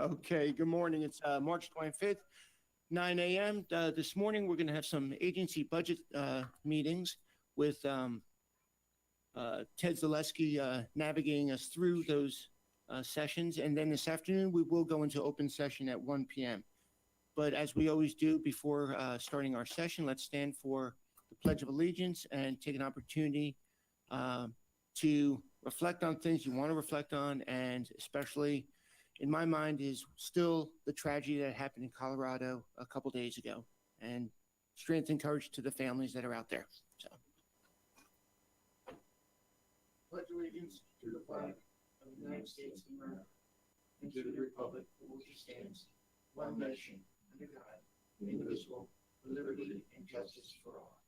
Okay, good morning. It's March 25th, 9 a.m. This morning, we're going to have some agency budget meetings with Ted Zaleski navigating us through those sessions. And then this afternoon, we will go into open session at 1 p.m. But as we always do before starting our session, let's stand for the Pledge of Allegiance and take an opportunity to reflect on things you want to reflect on, and especially in my mind is still the tragedy that happened in Colorado a couple days ago, and strength and courage to the families that are out there. So, pledge allegiance to the flag of the United States of America and to the republic for which it stands, one nation under God, indivisible, with liberty and justice for all.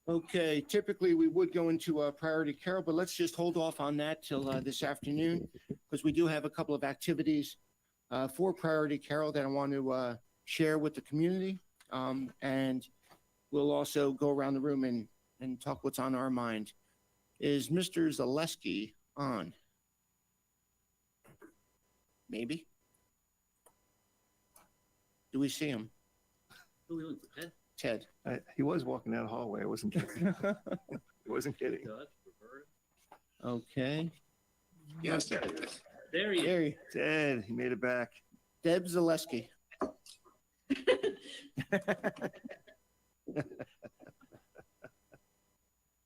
Okay, typically we would go into a priority carol, but let's just hold off on that till this afternoon, because we do have a couple of activities for priority carol that I want to share with the community. And we'll also go around the room and talk what's on our mind. Is Mr. Zaleski on? Maybe. Do we see him? Who are we looking for, Ted? Ted. He was walking down the hallway. I wasn't kidding. I wasn't kidding. Doug, Roberta. Okay. Yes, There he is. There he, Ted, he made it back. Deb Zaleski.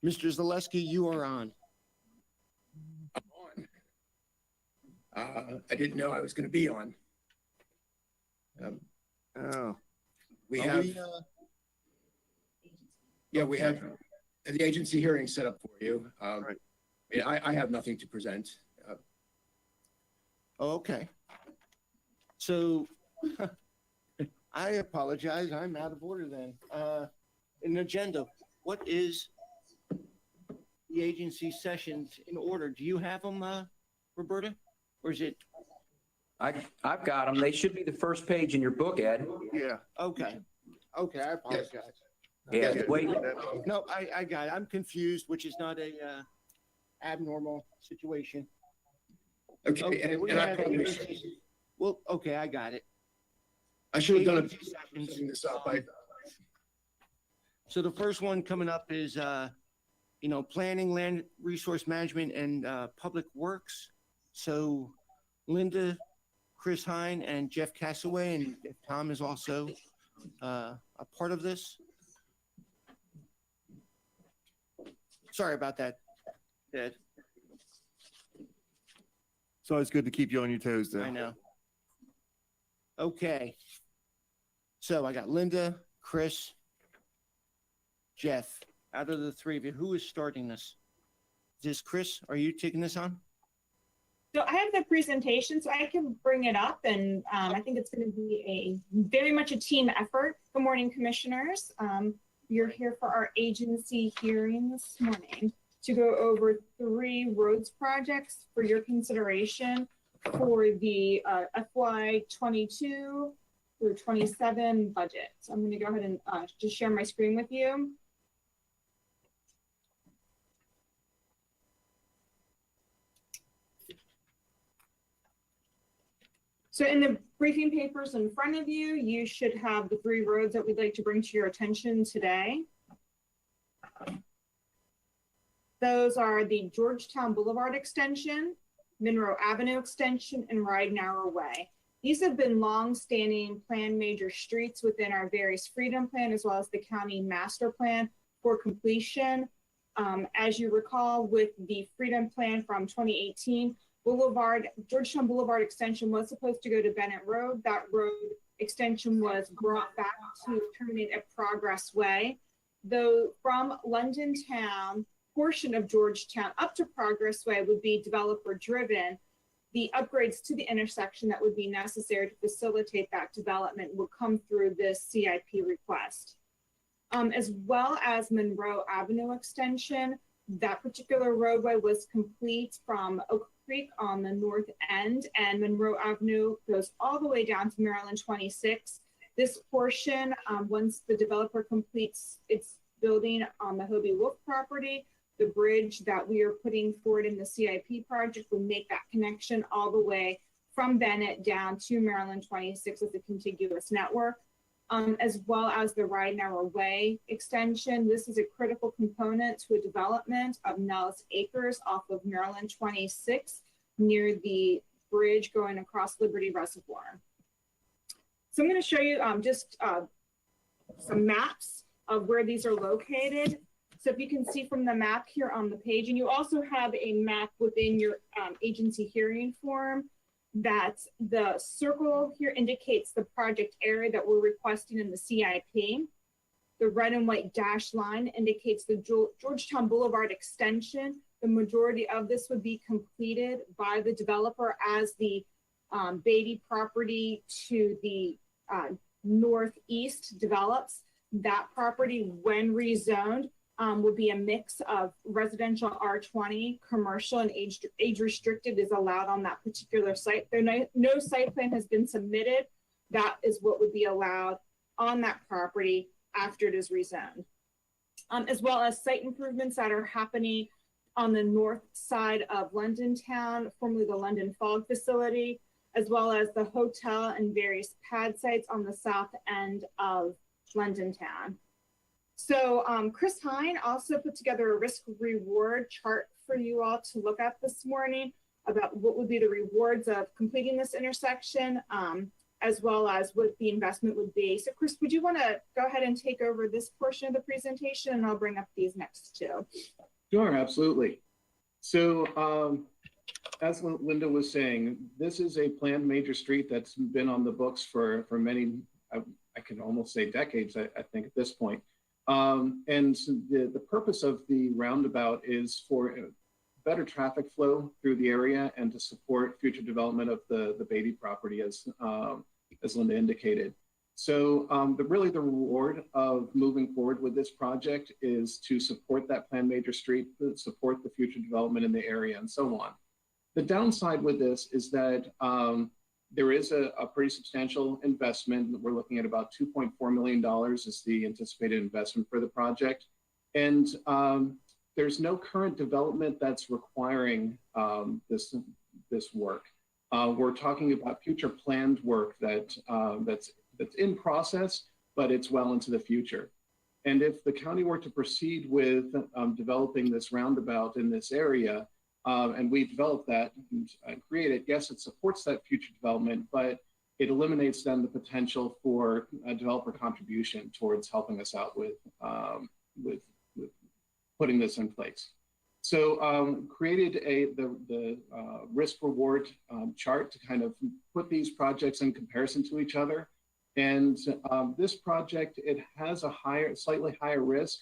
Mr. Zaleski, you are on. I'm on. I didn't know I was going to be on. Oh, We Are have, we, we have the agency hearing set up for you. Right. I have nothing to present. okay. So I apologize. I'm out of order then. An agenda. What is the agency sessions in order? Do you have them, Roberta? Or is it? I've got them. They should be the first page in your book, Ed. yeah. Okay. Okay, I apologize. Yeah, wait. No, I got it. I'm confused, which is not a abnormal situation. Okay, we and I have probably agency- Well, okay, I got it. I should have done it. Agency sessions. Setting this up. So the first one coming up is, planning, land resource management, and public works. So Linda, Chris Hine, and Jeff Cassaway, and Tom is also a part of this. Sorry about that, Ed. It's always good to keep you on your toes, though. I know. Okay. So I got Linda, Chris, Jeff. Out of the three of you, who is starting this? Is this Chris? Are you taking this on? So I have the presentation, so I can bring it up, and I think it's going to be a very much a team effort. Good morning, commissioners. You're here for our agency hearing this morning to go over 3 roads projects for your consideration for the FY 22 through 27 budget. So I'm going to go ahead and just share my screen with you. So in the briefing papers in front of you, you should have the 3 roads that we'd like to bring to your attention today. Those are the Georgetown Boulevard extension, Monroe Avenue extension, and Ridenour Way. These have been long-standing planned major streets within our various Freedom Plan as well as the county master plan for completion. As you recall, with the Freedom Plan from 2018, Georgetown Boulevard extension was supposed to go to Bennett Road. That road extension was brought back to terminate at Progress Way. Though from London Town, portion of Georgetown up to Progress Way would be developer driven. The upgrades to the intersection that would be necessary to facilitate that development will come through this CIP request. As well as Monroe Avenue extension, that particular roadway was complete from Oak Creek on the north end, and Monroe Avenue goes all the way down to Maryland 26. This portion, once the developer completes its building on the Hobie Wolf property, the bridge that we are putting forward in the CIP project will make that connection all the way from Bennett down to Maryland 26 as a contiguous network, as well as the Ride Narrow Way extension. This is a critical component to a development of Nellis Acres off of Maryland 26 near the bridge going across Liberty Reservoir. So I'm going to show you just some maps of where these are located. So if you can see from the map here on the page, and you also have a map within your agency hearing form, that the circle here indicates the project area that we're requesting in the CIP. The red and white dashed line indicates the Georgetown Boulevard extension. The majority of this would be completed by the developer as the Beatty property to the northeast develops. That property, when rezoned, will be a mix of residential R20, commercial, and age restricted is allowed on that particular site. There no site plan has been submitted. That is what would be allowed on that property after it is rezoned. As well as site improvements that are happening on the north side of London Town, formerly the London Fog facility, as well as the hotel and various pad sites on the south end of London Town. So Chris Hine also put together a risk reward chart for you all to look at this morning about what would be the rewards of completing this intersection, as well as what the investment would be. So Chris, would you want to go ahead and take over this portion of the presentation, and I'll bring up these next two. Sure, absolutely. So as Linda was saying, this is a planned major street that's been on the books for many, I can almost say decades, I think at this point. And the purpose of the roundabout is for better traffic flow through the area and to support future development of the Beatty property, as Linda indicated. So really the reward of moving forward with this project is to support that planned major street, support the future development in the area, and so on. The downside with this is that there is a pretty substantial investment. We're looking at about $2.4 million is the anticipated investment for the project. And there's no current development that's requiring this work. We're talking about future planned work that's in process, but it's well into the future. And if the county were to proceed with developing this roundabout in this area, and we develop that and create it, yes, it supports that future development, but it eliminates then the potential for a developer contribution towards helping us out with putting this in place. So created the risk reward chart to kind of put these projects in comparison to each other. And this project, it has a slightly higher risk.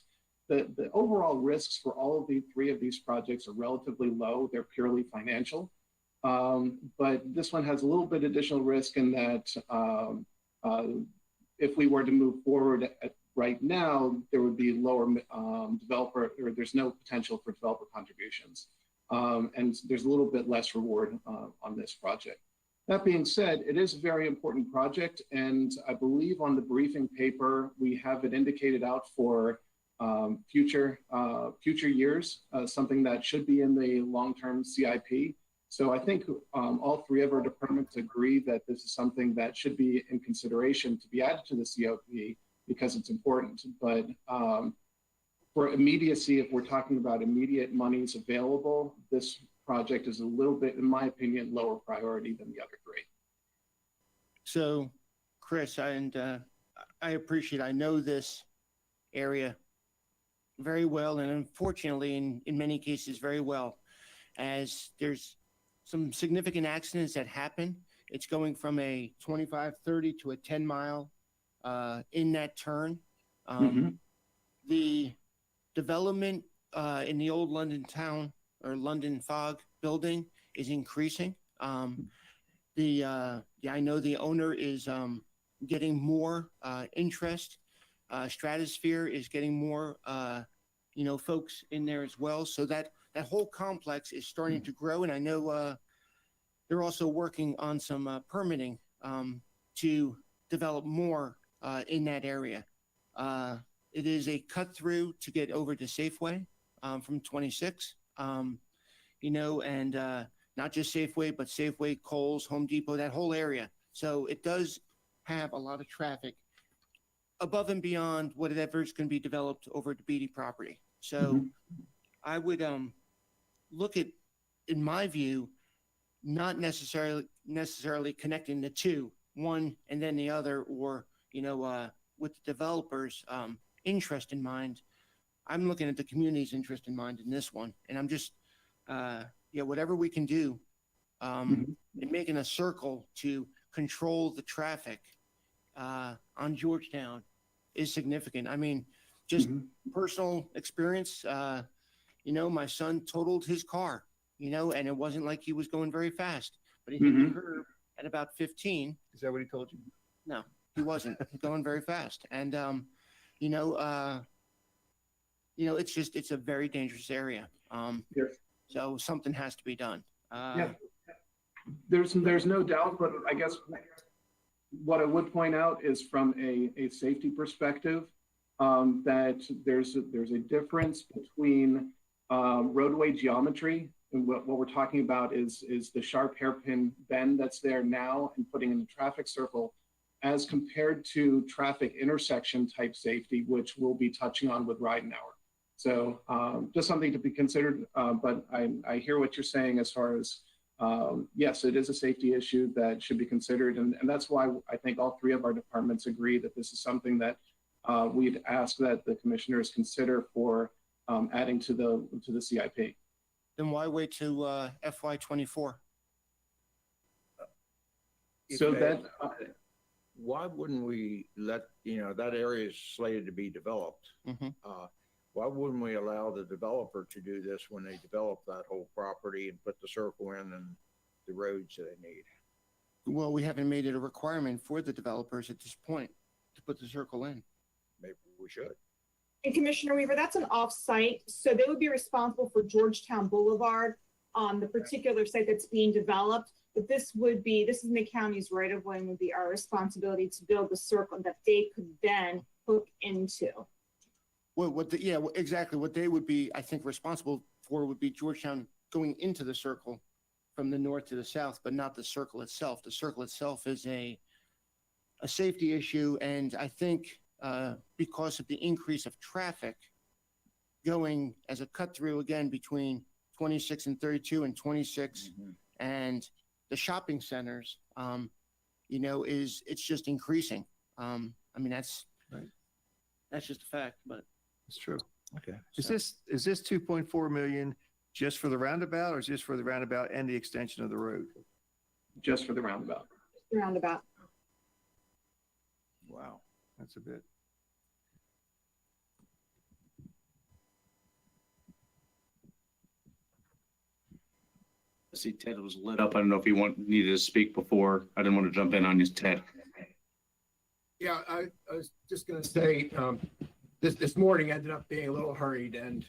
The overall risks for all of the three of these projects are relatively low. They're purely financial. But this one has a little bit additional risk in that if we were to move forward right now, there would be lower developer, or there's no potential for developer contributions. And there's a little bit less reward on this project. That being said, it is a very important project. And I believe on the briefing paper, we have it indicated out for future years, something that should be in the long-term CIP. So I think all three of our departments agree that this is something that should be in consideration to be added to the CIP because it's important. But for immediacy, if we're talking about immediate monies available, this project is a little bit, in my opinion, lower priority than the other three. So, Chris, I appreciate, I know this area very well, and unfortunately, in many cases, very well, as there's some significant accidents that happen. It's going from a 25, 30 to a 10 mile in that turn. The development in the old London Town or London Fog building is increasing. I know the owner is getting more interest. Stratosphere is getting more, folks in there as well. So that that whole complex is starting to grow, and I know they're also working on some permitting to develop more in that area. It is a cut through to get over to Safeway from 26, you know, and not just Safeway, but Safeway, Kohl's, Home Depot, that whole area. So it does have a lot of traffic above and beyond whatever is going to be developed over at the Beatty property. So I would look at, in my view, not necessarily connecting the two, one and then the other, or, you know, with the developers' interest in mind. I'm looking at the community's interest in mind in this one. And I'm just, whatever we can do in making a circle to control the traffic on Georgetown is significant. I mean, just personal experience, you know, my son totaled his car, you know, and it wasn't like he was going very fast, but he hit the curb at about 15. Is that what he told you? No, he wasn't going very fast. And, it's a very dangerous area. Yes. So something has to be done. Yeah. There's no doubt, but I guess what I would point out is from a safety perspective, that there's a difference between roadway geometry, and what we're talking about is the sharp hairpin bend that's there now and putting in the traffic circle, as compared to traffic intersection type safety, which we'll be touching on with Ridenhour. So just something to be considered, but I hear what you're saying as far as, yes, it is a safety issue that should be considered. And that's why I think all three of our departments agree that this is something that we'd ask that the commissioners consider for adding to the CIP. Then why wait to FY24? So that, why wouldn't we let, that area is slated to be developed. Why wouldn't we allow the developer to do this when they develop that whole property and put the circle in and the roads that they need? Well, we haven't made it a requirement for the developers at this point to put the circle in. Maybe we should. And Commissioner Weaver, that's an off-site, so they would be responsible for Georgetown Boulevard on the particular site that's being developed. But this is in the county's right of way and would be our responsibility to build the circle that they could then hook into. Well, exactly. What they would be, I think, responsible for would be Georgetown going into the circle from the north to the south, but not the circle itself. The circle itself is a safety issue, and I think because of the increase of traffic going as a cut through again between 26 and 32 and 26 and the shopping centers, it's just increasing. I mean, that's right. That's just a fact, but It's true. Okay. Is this 2.4 million just for the roundabout, or is this for the roundabout and the extension of the road? just for the roundabout. Roundabout. Wow, that's a bit. I see Ted was lit up. I don't know if he needed to speak before. I didn't want to jump in on you, Ted. Yeah, I was just going to say, this morning ended up being a little hurried, and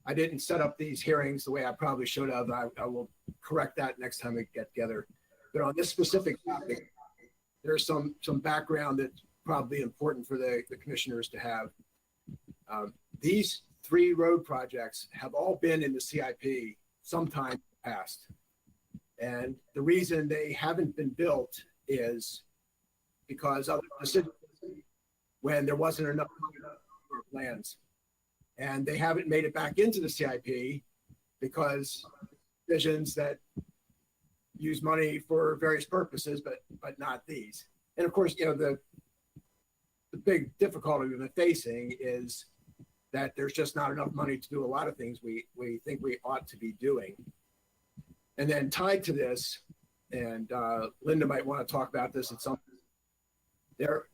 I didn't set up these hearings the way I probably should have. I will correct that next time we get together. But on this specific topic, there's some background that's probably important for the commissioners to have. These three road projects have all been in the CIP sometime in the past. And the reason they haven't been built is because of the decision when there wasn't enough plans. And they haven't made it back into the CIP because decisions that use money for various purposes, but not these. And of course, the big difficulty we've been facing is that there's just not enough money to do a lot of things we think we ought to be doing. And then tied to this, and Linda might want to talk about this at some point,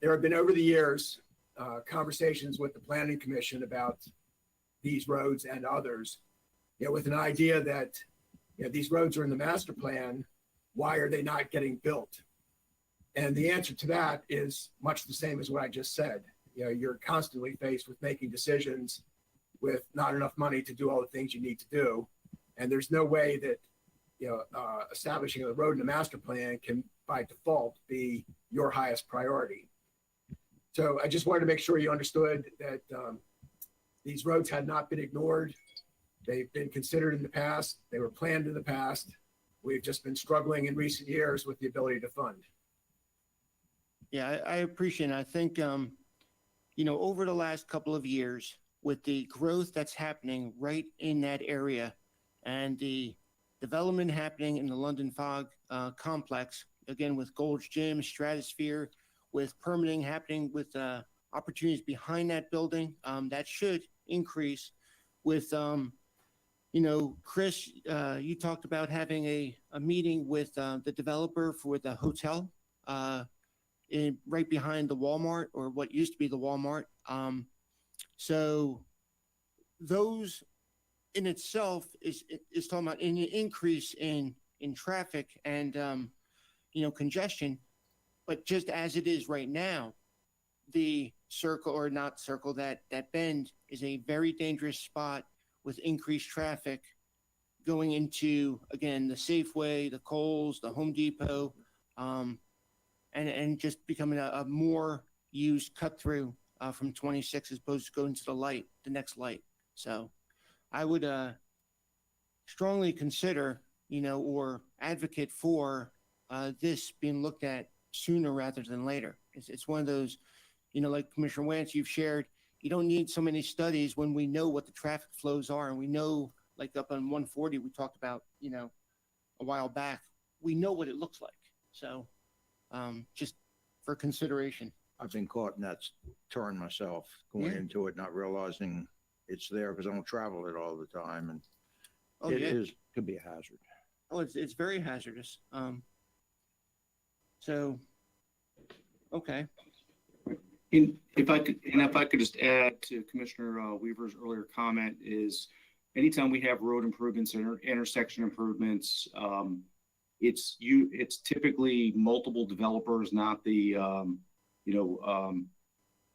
there have been over the years conversations with the Planning Commission about these roads and others, with an idea that these roads are in the master plan, why are they not getting built? And the answer to that is much the same as what I just said. You're constantly faced with making decisions with not enough money to do all the things you need to do. And there's no way that, establishing a road in the master plan can by default be your highest priority. So I just wanted to make sure you understood that these roads had not been ignored. They've been considered in the past. They were planned in the past. We've just been struggling in recent years with the ability to fund. Yeah, I appreciate it. I think, over the last couple of years, with the growth that's happening right in that area and the development happening in the London Fog complex, again, with Gold's Gym, Stratosphere, with permitting happening with opportunities behind that building, that should increase with, Chris, you talked about having a meeting with the developer for the hotel right behind the Walmart, or what used to be the Walmart. So those in itself is talking about an increase in traffic and congestion. But just as it is right now, the circle, or not circle, that bend is a very dangerous spot with increased traffic going into, again, the Safeway, the Kohl's, the Home Depot, and just becoming a more used cut through from 26 as opposed to going to the next light. So I would strongly consider, or advocate for this being looked at sooner rather than later. It's one of those, like Commissioner Wance, you've shared, you don't need so many studies when we know what the traffic flows are. And we know, like up on 140, we talked about, a while back, we know what it looks like. So just for consideration. I've been caught in that turn myself, going Yeah. into it, not realizing it's there because I don't travel it all the time, and Oh, it yeah. could be a hazard. Oh, it's very hazardous. So, okay. And if I could just add to Commissioner Weaver's earlier comment, is anytime we have road improvements or intersection improvements, it's typically multiple developers, not the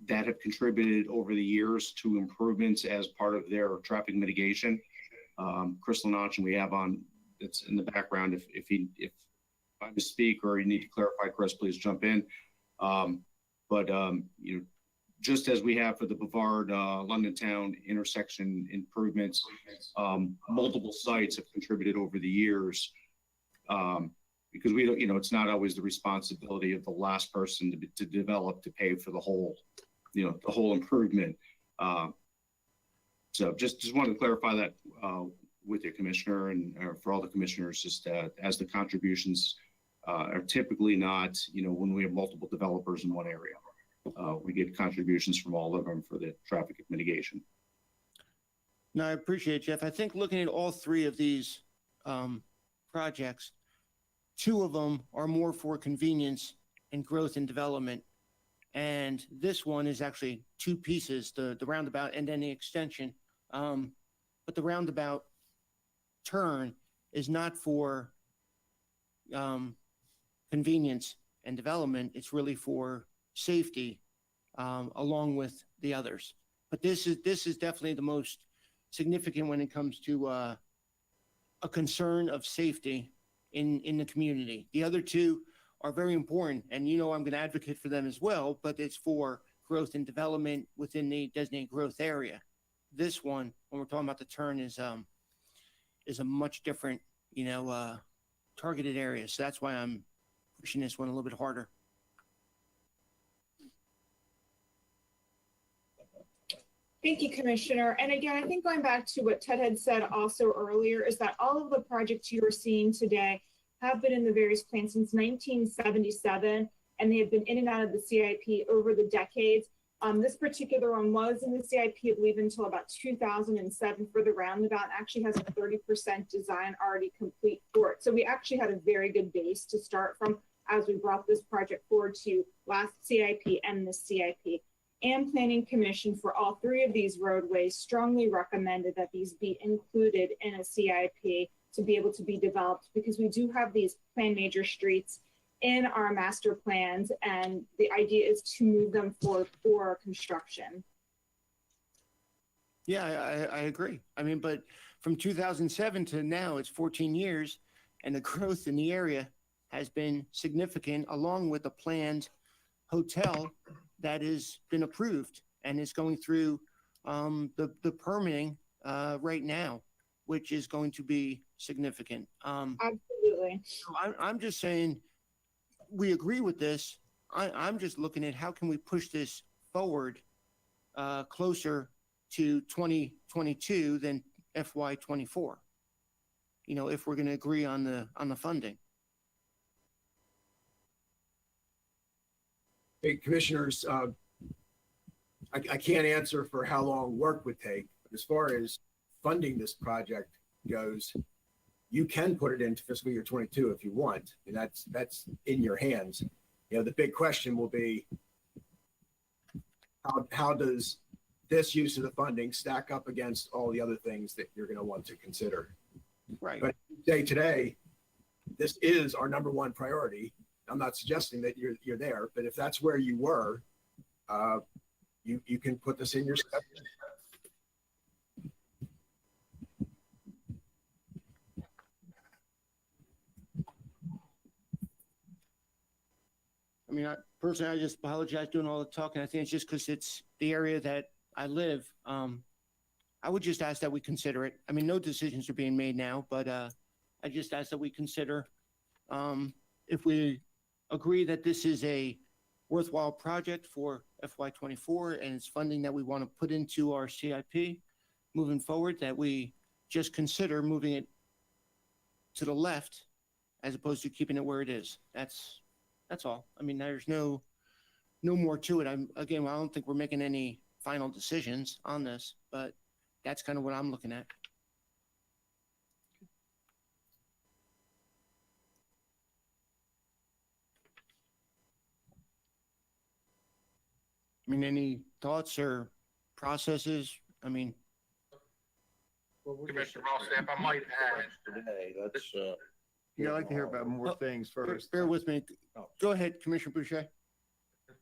that have contributed over the years to improvements as part of their traffic mitigation. Chris Lanach, we have on, it's in the background. If I misspeak or you need to clarify, Chris, please jump in. Just as we have for the Bavard London Town intersection improvements, multiple sites have contributed over the years, because we don't, it's not always the responsibility of the last person to develop, to pay for the whole, the whole improvement. So just wanted to clarify that with you, Commissioner, and for all the commissioners, just as the contributions are typically not, when we have multiple developers in one area. We get contributions from all of them for the traffic mitigation. No, I appreciate it, Jeff. I think looking at all three of these projects, two of them are more for convenience and growth and development. And this one is actually two pieces, the roundabout and then the extension. But the roundabout turn is not for convenience and development. It's really for safety, along with the others. But this is definitely the most significant when it comes to a concern of safety in the community. The other two are very important, and I'm going to advocate for them as well, but it's for growth and development within the designated growth area. This one, when we're talking about the turn, is a much different, targeted area. So that's why I'm pushing this one a little bit harder. Thank you, Commissioner. And again, I think going back to what Ted had said also earlier is that all of the projects you are seeing today have been in the various plans since 1977, and they have been in and out of the CIP over the decades. This particular one was in the CIP, I believe, until about 2007 for the roundabout, actually has a 30% design already complete for it. So we actually had a very good base to start from as we brought this project forward to last CIP and this CIP. And Planning Commission for all three of these roadways strongly recommended that these be included in a CIP to be able to be developed, because we do have these planned major streets in our master plans, and the idea is to move them forward for construction. Yeah, I agree. I mean, but from 2007 to now, it's 14 years, and the growth in the area has been significant, along with a planned hotel that has been approved and is going through the permitting right now, which is going to be significant. Absolutely. So I'm just saying, we agree with this. I'm just looking at how can we push this forward closer to 2022 than FY24. You know, if we're going to agree on the funding. Hey, commissioners, I can't answer for how long work would take, but as far as funding this project goes, you can put it into fiscal year 22 if you want, and that's in your hands. You know, the big question will be, how does this use of the funding stack up against all the other things that you're going to want to consider? Right. But day today, this is our number one priority. I'm not suggesting that you're there, but if that's where you were, you can put this in your step. I mean, personally, I just apologize doing all the talking. I think it's just because it's the area that I live. I would just ask that we consider it. I mean, no decisions are being made now, but I just ask that we consider if we agree that this is a worthwhile project for FY24 and it's funding that we want to put into our CIP moving forward, that we just consider moving it to the left as opposed to keeping it where it is. That's all. I mean, there's no more to it. I don't think we're making any final decisions on this, but that's kind of what I'm looking at. I mean, any thoughts or processes? I mean, Commissioner Rossapp, I might add today, let's, Yeah, I'd like to hear about more things first. bear with me. Go ahead, Commissioner Boucher.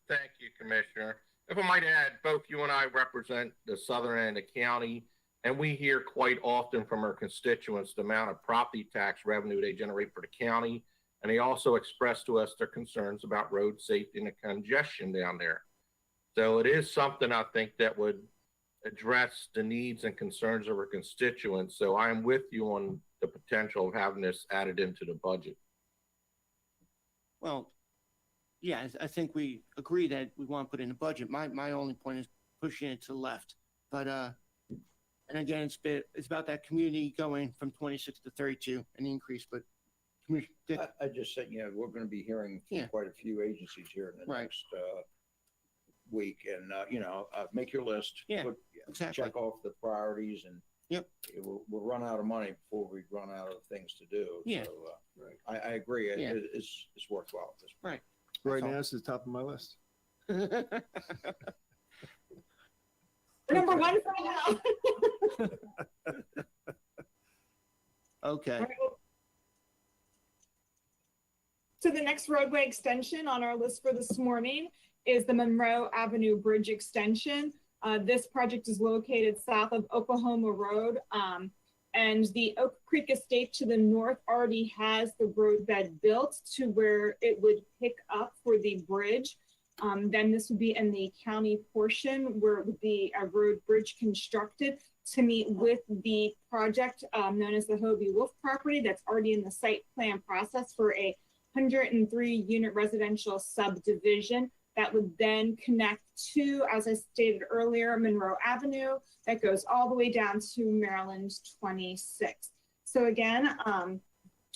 Thank you, Commissioner. If I might add, both you and I represent the southern end of the county, and we hear quite often from our constituents the amount of property tax revenue they generate for the county, and they also express to us their concerns about road safety and the congestion down there. So it is something I think that would address the needs and concerns of our constituents. So I am with you on the potential of having this added into the budget. Well, yeah, I think we agree that we want to put in a budget. My only point is pushing it to the left. But and again, it's about that community going from 26 to 32, an increase. But Commissioner Dick, I just said, you know, we're going to be hearing from quite a few agencies here in the next week, and you know, make your list. Yeah, exactly. Check off the priorities, and we'll run out of money before we run out of things to do. Yeah. So I agree. It's worthwhile at this point. Right. Right now, it's the top of my list. Number one for now. Okay. So the next roadway extension on our list for this morning is the Monroe Avenue Bridge Extension. This project is located south of Oklahoma Road, and the Oak Creek Estate to the north already has the roadbed built to where it would pick up for the bridge. Then this would be in the county portion where it would be a road bridge constructed to meet with the project known as the Hobie Wolf property that's already in the site plan process for a 103 unit residential subdivision that would then connect to, as I stated earlier, Monroe Avenue that goes all the way down to Maryland 26. So again,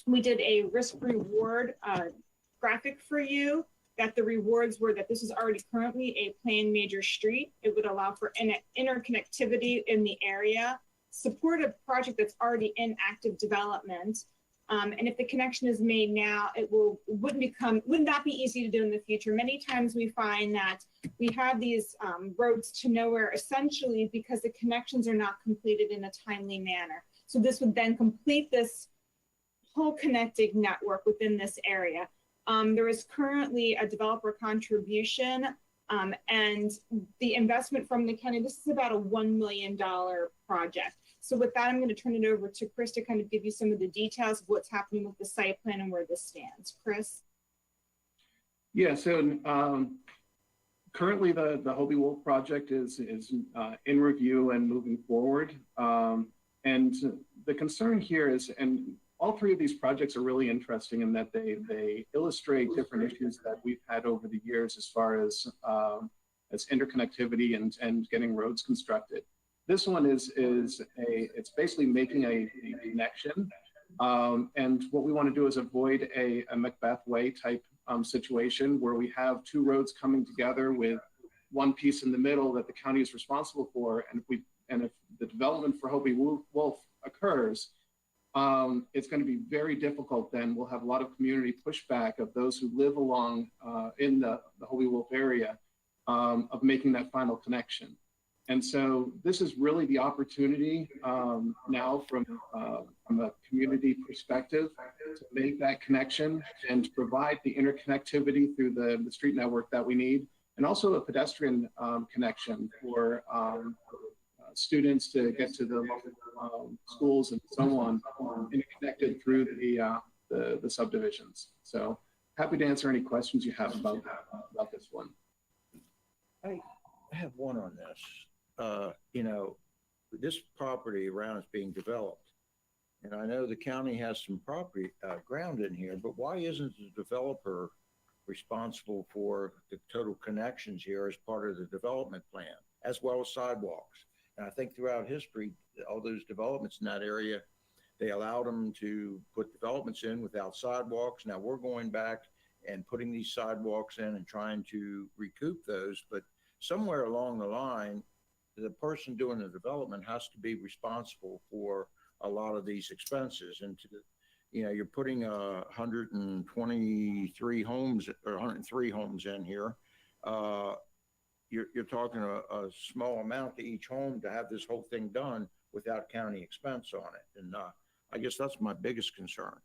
we did a risk reward graphic for you that the rewards were that this is already currently a planned major street. It would allow for interconnectivity in the area, support a project that's already in active development. And if the connection is made now, it would not be easy to do in the future. Many times we find that we have these roads to nowhere essentially because the connections are not completed in a timely manner. So this would then complete this whole connected network within this area. There is currently a developer contribution and the investment from the county, this is about a $1 million project. So with that, I'm going to turn it over to Chris to kind of give you some of the details of what's happening with the site plan and where this stands. Chris? Yeah, so currently the Hobie Wolf project is in review and moving forward. And the concern here is, and all three of these projects are really interesting in that they illustrate different issues that we've had over the years as far as interconnectivity and getting roads constructed. This one it's basically making a connection. And what we want to do is avoid a Macbeth Way type situation where we have two roads coming together with one piece in the middle that the county is responsible for. And if the development for Hobie Wolf occurs, it's going to be very difficult. Then we'll have a lot of community pushback of those who live along in the Hobie Wolf area of making that final connection. And so this is really the opportunity now from a community perspective to make that connection and to provide the interconnectivity through the street network that we need, and also a pedestrian connection for students to get to the local schools and so on, interconnected through the subdivisions. So happy to answer any questions you have about this one. I have one on this. You know, this property around is being developed. And I know the county has some property, ground in here, but why isn't the developer responsible for the total connections here as part of the development plan, as well as sidewalks? And I think throughout history, all those developments in that area, they allowed them to put developments in without sidewalks. Now we're going back and putting these sidewalks in and trying to recoup those, but somewhere along the line, the person doing the development has to be responsible for a lot of these expenses. And you know, you're putting 123 homes or 103 homes in here. You're talking a small amount to each home to have this whole thing done without county expense on it. And I guess that's my biggest concern.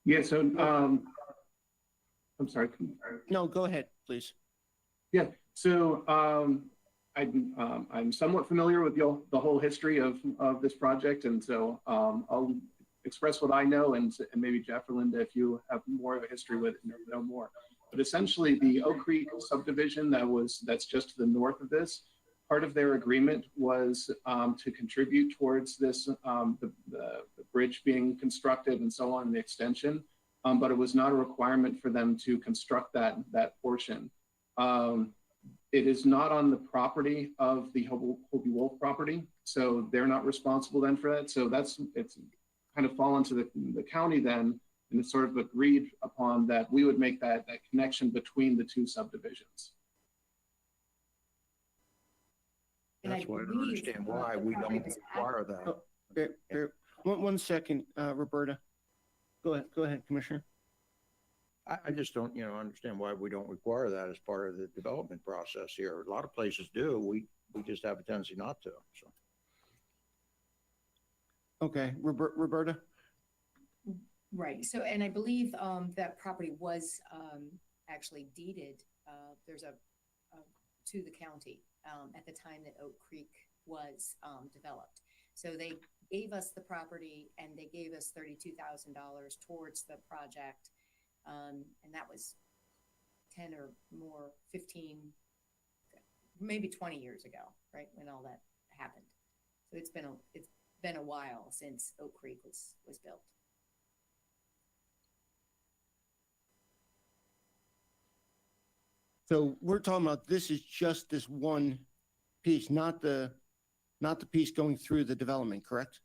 Yeah, so I'm sorry. No, go ahead, please. Yeah, so I'm somewhat familiar with the whole history of this project, and so I'll express what I know, and maybe Jeff or Linda, if you have more of a history with it, know more. But essentially, the Oak Creek subdivision that's just to the north of this, part of their agreement was to contribute towards this, the bridge being constructed and so on, the extension. But it was not a requirement for them to construct that portion. It is not on the property of the Hobie Wolf property, so they're not responsible then for that. So it's kind of fallen to the county then, and it's sort of agreed upon that we would make that connection between the two subdivisions. That's why I don't understand why we don't require that. One second, Roberta. Go ahead, Commissioner. I just don't, understand why we don't require that as part of the development process here. A lot of places do. We just have a tendency not to. So. Okay, Roberta. Right. So, and I believe that property was actually deeded. There's to the county at the time that Oak Creek was developed. So they gave us the property and they gave us $32,000 towards the project. And that was 10 or more, 15, maybe 20 years ago, right? When all that happened. So it's been a while since Oak Creek was built. So we're talking about, this is just this one piece, not the piece going through the development, correct?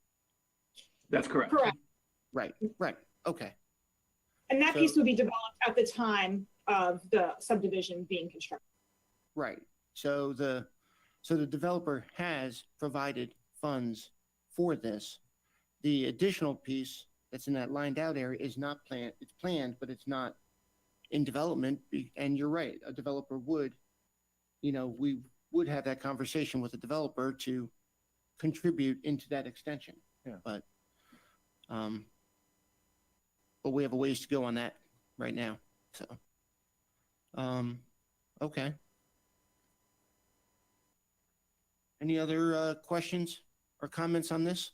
That's correct. Correct. Right. Okay. And that piece would be developed at the time of the subdivision being constructed. Right. So the developer has provided funds for this. The additional piece that's in that lined out area is not planned. It's planned, but it's not in development. And you're right. A developer would, we would have that conversation with the developer to contribute into that extension. Yeah. But we have a ways to go on that right now. So, okay. Any other questions or comments on this?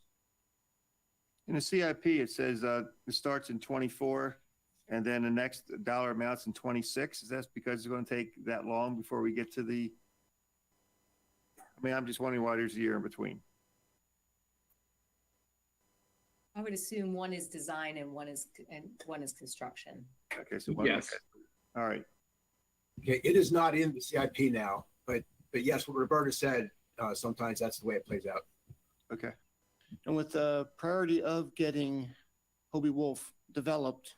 In the CIP, it says it starts in 24 and then the next dollar amounts in 26. Is that because it's going to take that long before we get to the? I mean, I'm just wondering why there's a year in between. I would assume one is design and one is construction. Okay, so Yes. All right. Okay, it is not in the CIP now, but yes, what Roberta said, sometimes that's the way it plays out. Okay. And with the priority of getting Hobie Wolf developed,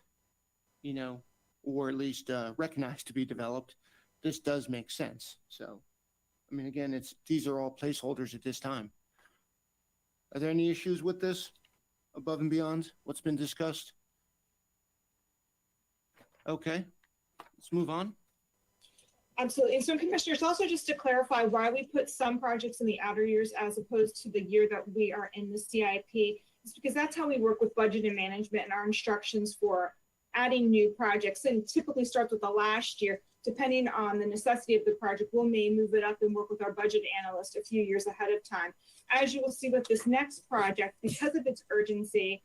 you know, or at least recognized to be developed, this does make sense. So, I mean, again, these are all placeholders at this time. Are there any issues with this above and beyond what's been discussed? Okay, let's move on. Absolutely. And so commissioners, also just to clarify why we put some projects in the outer years as opposed to the year that we are in the CIP, is because that's how we work with budget and management, and our instructions for adding new projects, and typically starts with the last year. Depending on the necessity of the project, we may move it up and work with our budget analyst a few years ahead of time. As you will see with this next project, because of its urgency,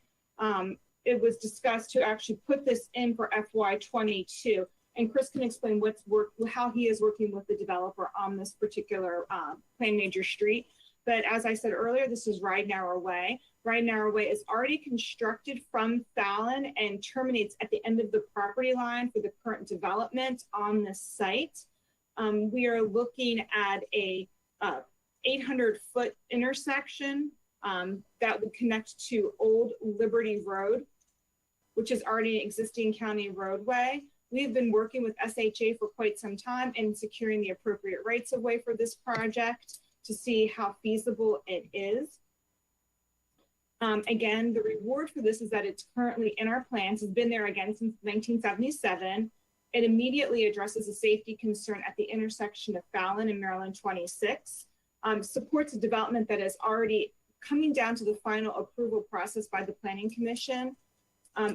it was discussed to actually put this in for FY22. And Chris can explain how he is working with the developer on this particular Plan Major Street. But as I said earlier, this is Ridenhour Way. Ridenhour Way is already constructed from Fallon and terminates at the end of the property line for the current development on the site. We are looking at a 800-foot intersection that would connect to Old Liberty Road, which is already an existing county roadway. We've been working with SHA for quite some time in securing the appropriate rights of way for this project to see how feasible it is. Again, the reward for this is that it's currently in our plans. It's been there again since 1977. It immediately addresses a safety concern at the intersection of Fallon and Maryland 26, supports a development that is already coming down to the final approval process by the Planning Commission.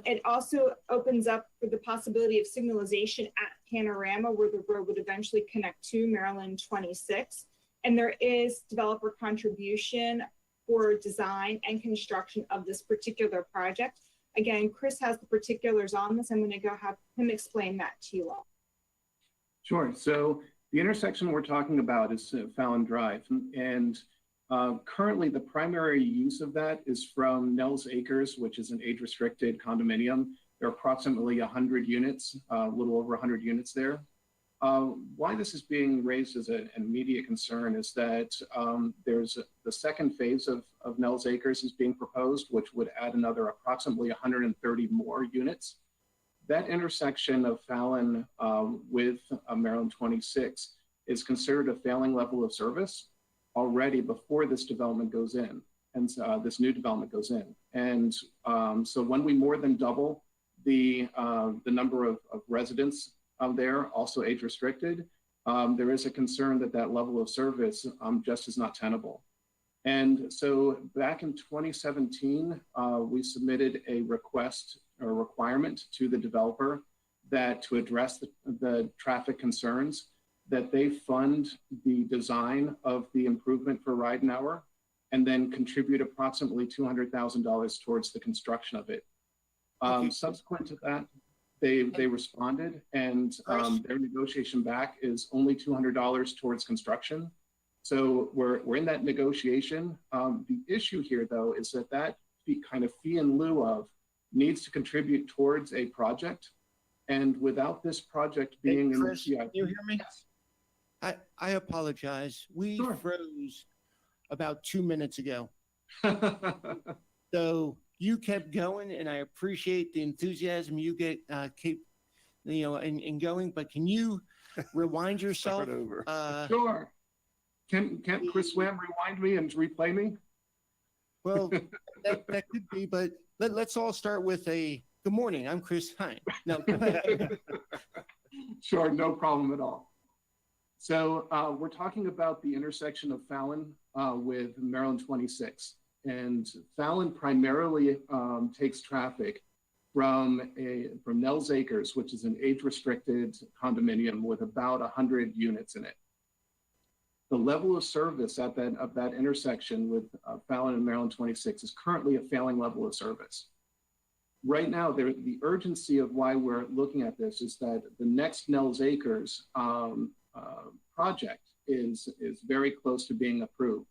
It also opens up for the possibility of signalization at Panorama, where the road would eventually connect to Maryland 26. And there is developer contribution for design and construction of this particular project. Again, Chris has the particulars on this. I'm going to go have him explain that to you all. Sure. So the intersection we're talking about is Fallon Drive. And currently, the primary use of that is from Nels Acres, which is an age-restricted condominium. There are approximately 100 units, a little over 100 units there. Why this is being raised as an immediate concern is that there's the second phase of Nels Acres is being proposed, which would add another approximately 130 more units. That intersection of Fallon with Maryland 26 is considered a failing level of service already before this development goes in, and this new development goes in. And so when we more than double the number of residents there, also age restricted, there is a concern that that level of service just is not tenable. And so back in 2017, we submitted a request or requirement to the developer that to address the traffic concerns, that they fund the design of the improvement for Ridenhour and then contribute approximately $200,000 towards the construction of it. Subsequent to that, they responded, and their negotiation back is only $200 towards construction. So we're in that negotiation. The issue here, though, is that kind of fee in lieu of needs to contribute towards a project, and without this project being in the CIP, can you hear me? I apologize. We froze about 2 minutes ago. So you kept going, and I appreciate the enthusiasm you keep, in going. But can you rewind yourself? Start over. Sure. Can't Chris Wham rewind me and replay me? Well, that could be, but let's all start with a good morning. I'm Chris Hine. No, go ahead. Sure, no problem at all. So we're talking about the intersection of Fallon with Maryland 26. And Fallon primarily takes traffic from Nels Acres, which is an age-restricted condominium with about 100 units in it. The level of service at that intersection with Fallon and Maryland 26 is currently a failing level of service. Right now, the urgency of why we're looking at this is that the next Nels Acres project is very close to being approved.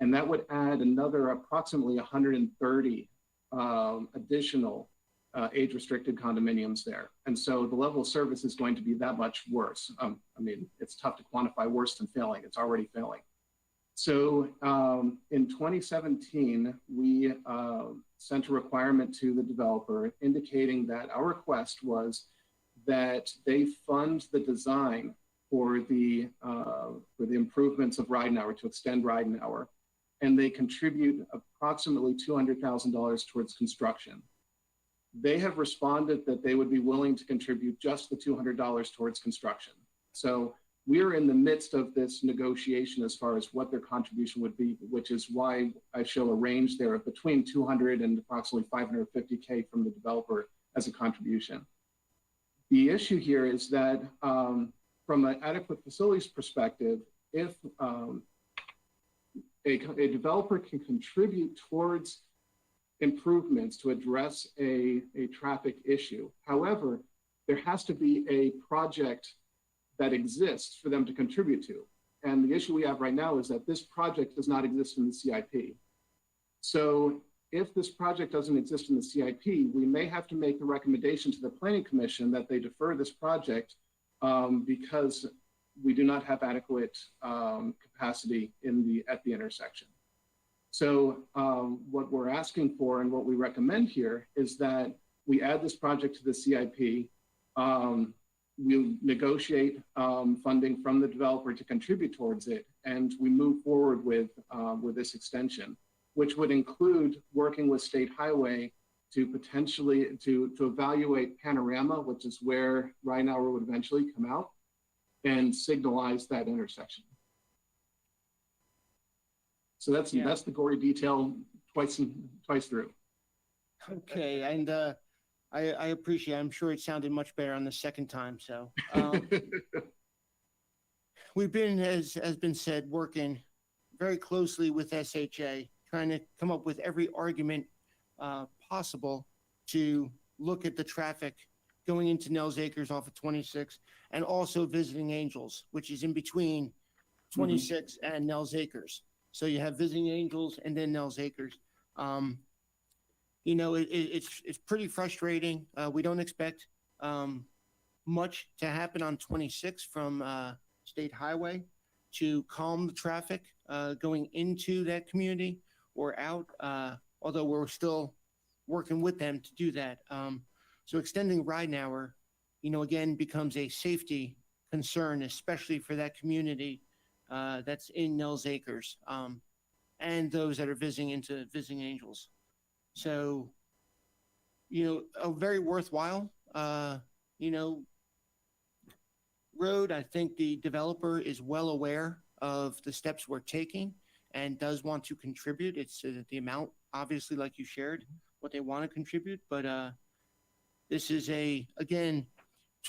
And that would add another approximately 130 additional age-restricted condominiums there. And so the level of service is going to be that much worse. I mean, it's tough to quantify worse than failing. It's already failing. So in 2017, we sent a requirement to the developer indicating that our request was that they fund the design for the improvements of Ridenhour to extend Ridenhour, and they contribute approximately $200,000 towards construction. They have responded that they would be willing to contribute just the $200 towards construction. So we're in the midst of this negotiation as far as what their contribution would be, which is why I show a range there of between 200 and approximately 550K from the developer as a contribution. The issue here is that from an adequate facilities perspective, if a developer can contribute towards improvements to address a traffic issue. However, there has to be a project that exists for them to contribute to. And the issue we have right now is that this project does not exist in the CIP. So if this project doesn't exist in the CIP, we may have to make the recommendation to the Planning Commission that they defer this project because we do not have adequate capacity at the intersection. So what we're asking for and what we recommend here is that we add this project to the CIP. We'll negotiate funding from the developer to contribute towards it, and we move forward with this extension, which would include working with State Highway to potentially to evaluate Panorama, which is where Ridenhour would eventually come out, and signalize that intersection. So that's the gory detail twice through. Okay, and I appreciate it. I'm sure it sounded much better on the second time. So we've been, as has been said, working very closely with SHA, trying to come up with every argument possible to look at the traffic going into Nels Acres off of 26 and also Visiting Angels, which is in between 26 and Nels Acres. So you have Visiting Angels and then Nels Acres. You know, it's pretty frustrating. We don't expect much to happen on 26 from State Highway to calm the traffic going into that community or out, although we're still working with them to do that. So extending Ridenhour, you know, again, becomes a safety concern, especially for that community that's in Nels Acres and those that are visiting into Visiting Angels. So, you know, a very worthwhile, you know, road. I think the developer is well aware of the steps we're taking and does want to contribute. It's the amount, obviously, like you shared, what they want to contribute. But this is again,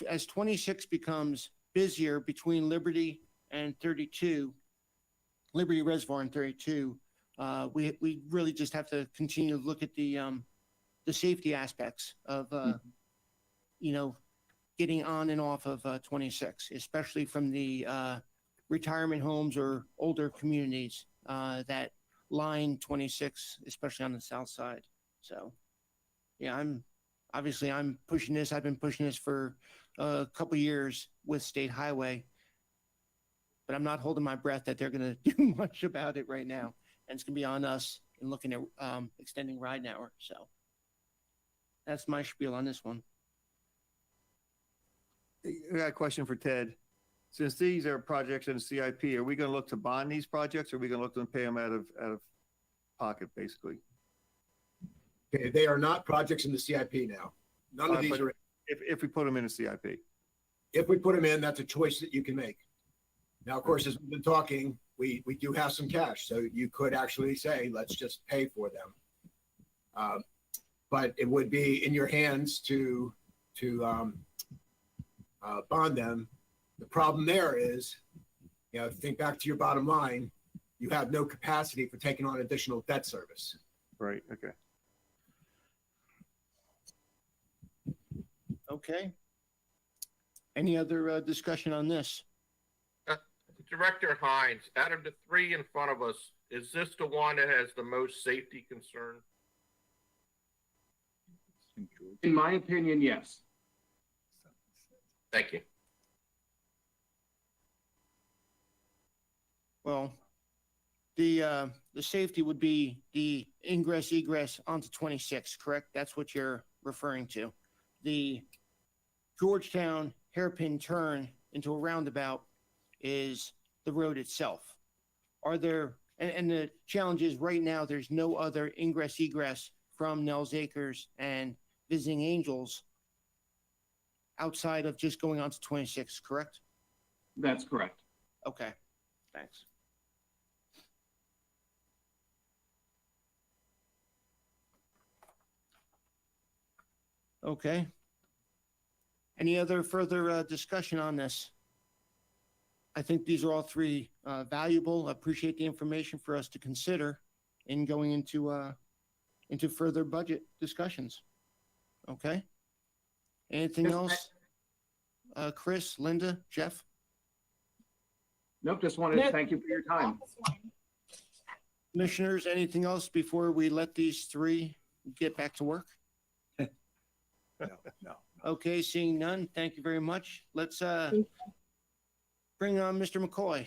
as 26 becomes busier between Liberty and 32, Liberty Reservoir and 32, we really just have to continue to look at the safety aspects of, you know, getting on and off of 26, especially from the retirement homes or older communities that line 26, especially on the south side. So, yeah, I'm pushing this. I've been pushing this for a couple years with State Highway, but I'm not holding my breath that they're going to do much about it right now. And it's going to be on us in looking at extending Ridenhour. So that's my spiel on this one. I got a question for Ted. Since these are projects in the CIP, are we going to look to bond these projects, or are we going to look to pay them out of pocket, basically? Okay, they are not projects in the CIP now. None of these But are. if we put them in a CIP. If we put them in, that's a choice that you can make. Now, of course, as we've been talking, we do have some cash, so you could actually say, let's just pay for them. But it would be in your hands to bond them. The problem there is think back to your bottom line, you have no capacity for taking on additional debt service. Right, okay. Okay. Any other discussion on this? Director Hines, out of the three in front of us, is this the one that has the most safety concern? In my opinion, yes. Thank you. Well, the safety would be the ingress egress onto 26, correct? That's what you're referring to. The Georgetown hairpin turn into a roundabout is the road itself. Are there, and the challenge is right now there's no other ingress egress from Nels Acres and Visiting Angels outside of just going on to 26, correct? That's correct. Okay, thanks. Okay. Any other further discussion on this? I think these are all three valuable. I appreciate the information for us to consider in going into further budget discussions. Okay. Anything Yes, else? Chris, Linda, Jeff? Nope, just wanted to thank you for your time. Commissioners, anything else before we let these three get back to work? No. Okay, seeing none, thank you very much. Let's bring on Mr. McCoy.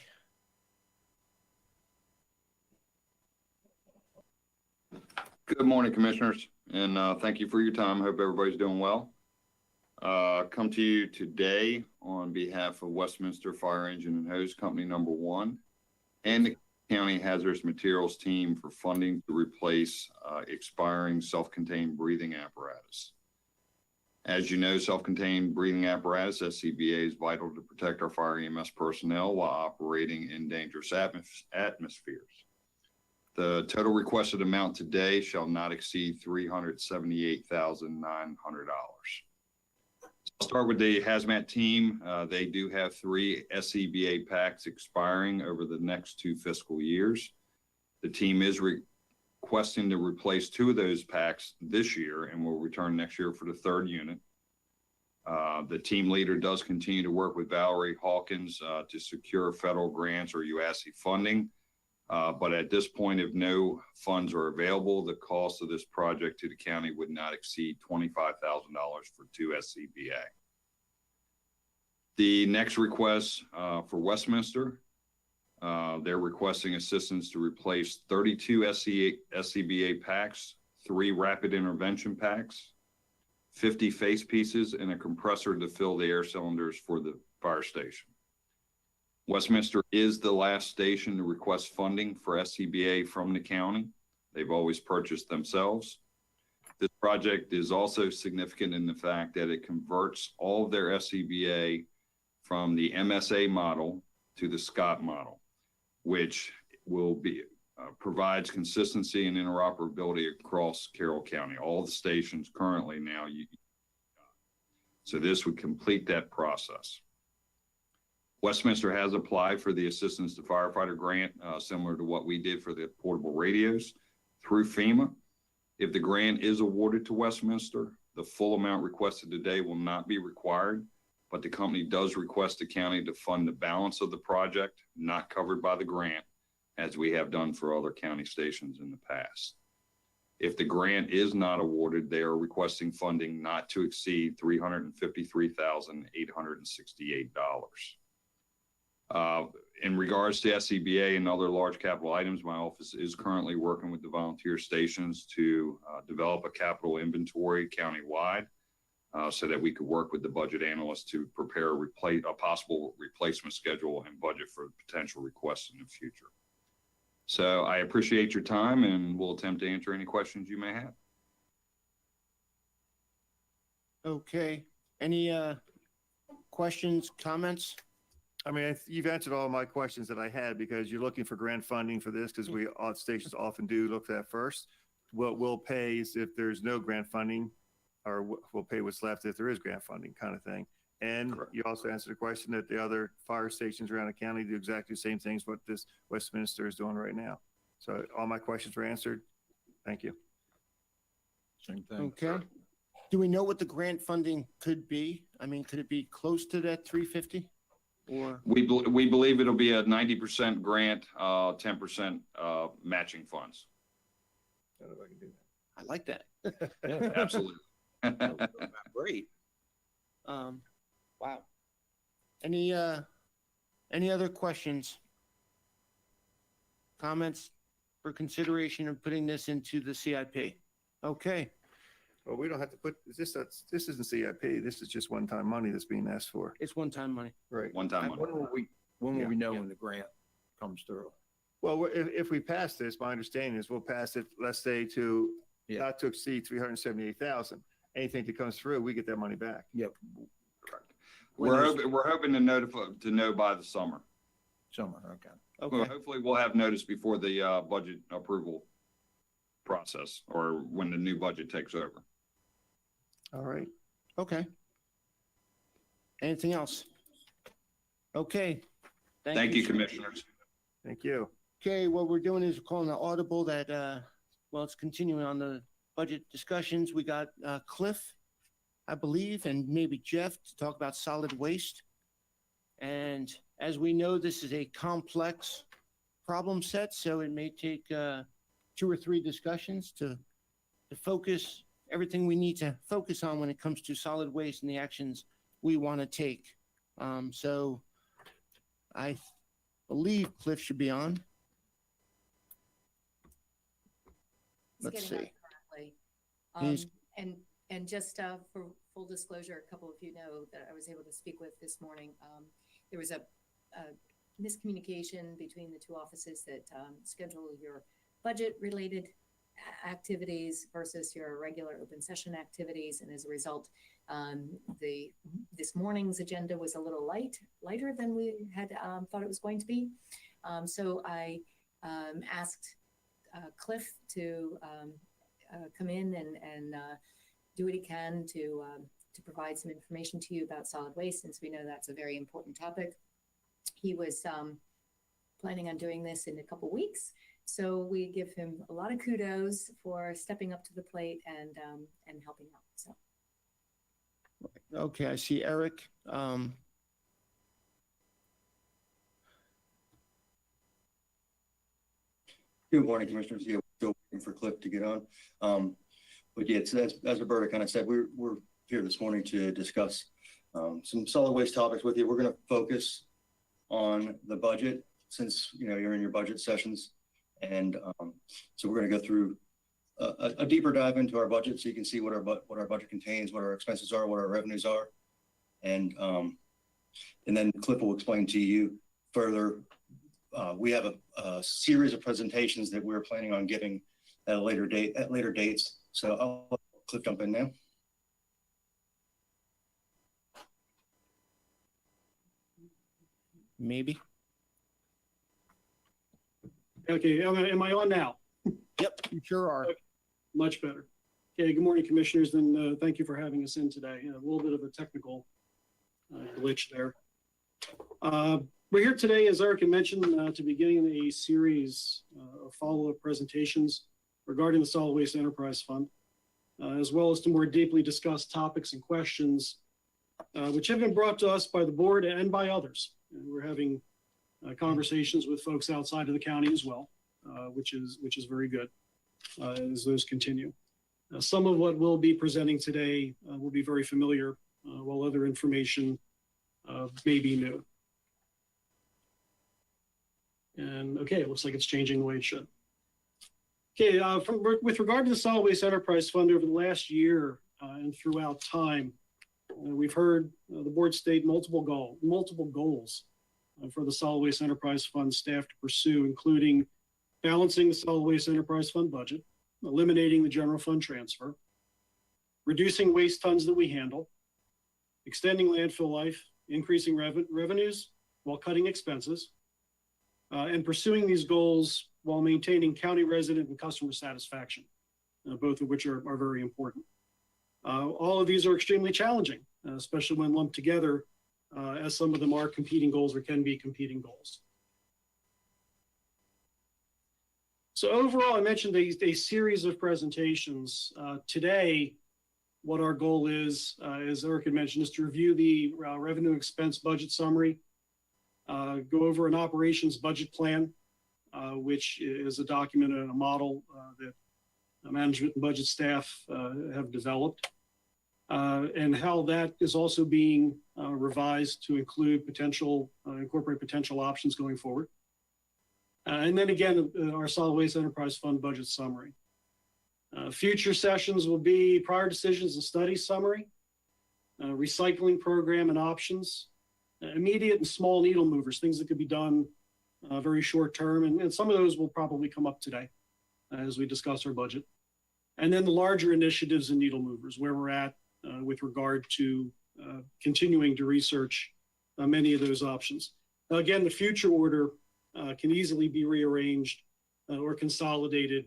Good morning, Commissioners, and thank you for your time. Hope everybody's doing well. Come to you today on behalf of Westminster Fire Engine and Hose Company Number 1 and the County Hazardous Materials Team for funding to replace expiring self-contained breathing apparatus. As you know, self-contained breathing apparatus, SCBA, is vital to protect our fire EMS personnel while operating in dangerous atmospheres. The total requested amount today shall not exceed $378,900. I'll start with the hazmat team. They do have 3 SCBA packs expiring over the next 2 fiscal years. The team is requesting to replace 2 of those packs this year and will return next year for the 3rd unit. The team leader does continue to work with Valerie Hawkins to secure federal grants or UASC funding. But at this point, if no funds are available, the cost of this project to the county would not exceed $25,000 for 2 SCBA. The next request for Westminster, they're requesting assistance to replace 32 SCBA packs, 3 rapid intervention packs, 50 face pieces, and a compressor to fill the air cylinders for the fire station. Westminster is the last station to request funding for SCBA from the county. They've always purchased themselves. This project is also significant in the fact that it converts all of their SCBA from the MSA model to the Scott model, which will be provides consistency and interoperability across Carroll County. All the stations currently now so this would complete that process. Westminster has applied for the Assistance to Firefighter grant, similar to what we did for the portable radios through FEMA. If the grant is awarded to Westminster, the full amount requested today will not be required, but the company does request the county to fund the balance of the project not covered by the grant, as we have done for other county stations in the past. If the grant is not awarded, they are requesting funding not to exceed $353,868. In regards to SCBA and other large capital items, my office is currently working with the volunteer stations to develop a capital inventory countywide so that we could work with the budget analysts to prepare a possible replacement schedule and budget for potential requests in the future. So I appreciate your time and will attempt to answer any questions you may have. Okay. Any questions, comments? I mean, you've answered all my questions that I had because you're looking for grant funding for this because all stations often do look for that first. What we'll pay is if there's no grant funding, or we'll pay what's left if there is grant funding, kind of thing. And you also answered the question that the other fire stations around the county do exactly the same things what this Westminster is doing right now. So all my questions were answered. Thank you. Same thing. Okay. Do we know what the grant funding could be? I mean, could it be close to that 350? Or, We believe it'll be a 90% grant, 10% matching funds. I don't know if I can do I like that. that. Absolutely. Great. Wow. Any other questions? Comments for consideration of putting this into the CIP? Okay, Well, we don't have to put, this isn't CIP. This is just one-time money that's being asked for. it's one-time money. Right. One time. When will we know Yeah. when the grant comes through? Well, if we pass this, my understanding is we'll pass it, let's say to Yeah. not to exceed 378,000. Anything that comes through, we get that money back. Yep, We're hoping to know by the summer. summer, okay. Well, Okay, hopefully we'll have notice before the budget approval process or when the new budget takes over. All right. okay. Anything else? Okay. Thank you, sir. commissioners. Thank you. Okay, what we're doing is we're calling an audible that, well, it's continuing on the budget discussions. We got Cliff, I believe, and maybe Jeff to talk about solid waste. And as we know, this is a complex problem set, so it may take 2 or 3 discussions to focus everything we need to focus on when it comes to solid waste and the actions we want to take. So I believe Cliff should be on. It's Let's getting see. up currently. He's- And just for full disclosure, a couple of you know that I was able to speak with this morning. There was a miscommunication between the 2 offices that schedule your budget-related activities versus your regular open session activities. And as a result, this morning's agenda was a little lighter than we had thought it was going to be. So I asked Cliff to come in and do what he can to provide some information to you about solid waste, since we know that's a very important topic. He was planning on doing this in a couple weeks, so we give him a lot of kudos for stepping up to the plate and helping out. So Okay, I see Eric. Good morning, Commissioners. Yeah, we're still waiting for Cliff to get on. But yeah, it's, as Roberta kind of said, we're here this morning to discuss some solid waste topics with you. We're going to focus on the budget since, you know, you're in your budget sessions. And so we're going to go through a deeper dive into our budget so you can see what our budget contains, what our expenses are, what our revenues are. And then Cliff will explain to you further. We have a series of presentations that we're planning on giving at later dates. So I'll let Cliff jump in now. Maybe. Okay, am I on now? Yep, you sure are. Much better. Okay, good morning, Commissioners, and thank you for having us in today. A little bit of a technical glitch there. We're here today, as Eric had mentioned, to begin a series of follow-up presentations regarding the Solid Waste Enterprise Fund, as well as to more deeply discuss topics and questions which have been brought to us by the board and by others. And we're having conversations with folks outside of the county as well, which is very good as those continue. Some of what we'll be presenting today will be very familiar, while other information may be new. And okay, it looks like it's changing the way it should. Okay, with regard to the Solid Waste Enterprise Fund over the last year and throughout time, we've heard the board state multiple goals for the Solid Waste Enterprise Fund staff to pursue, including balancing the Solid Waste Enterprise Fund budget, eliminating the general fund transfer, reducing waste tons that we handle, extending landfill life, increasing revenues while cutting expenses, and pursuing these goals while maintaining county resident and customer satisfaction, both of which are very important. All of these are extremely challenging, especially when lumped together, as some of them are competing goals or can be competing goals. So overall, I mentioned a series of presentations. Today, what our goal is, as Eric had mentioned, is to review the revenue expense budget summary, go over an operations budget plan, which is a document and a model that management and budget staff have developed, and how that is also being revised to include incorporate potential options going forward. And then again, our solid waste enterprise fund budget summary. Future sessions will be prior decisions and study summary, recycling program and options, immediate and small needle movers, things that could be done very short term. And some of those will probably come up today as we discuss our budget. And then the larger initiatives and needle movers, where we're at with regard to continuing to research many of those options. Now, again, the future order can easily be rearranged or consolidated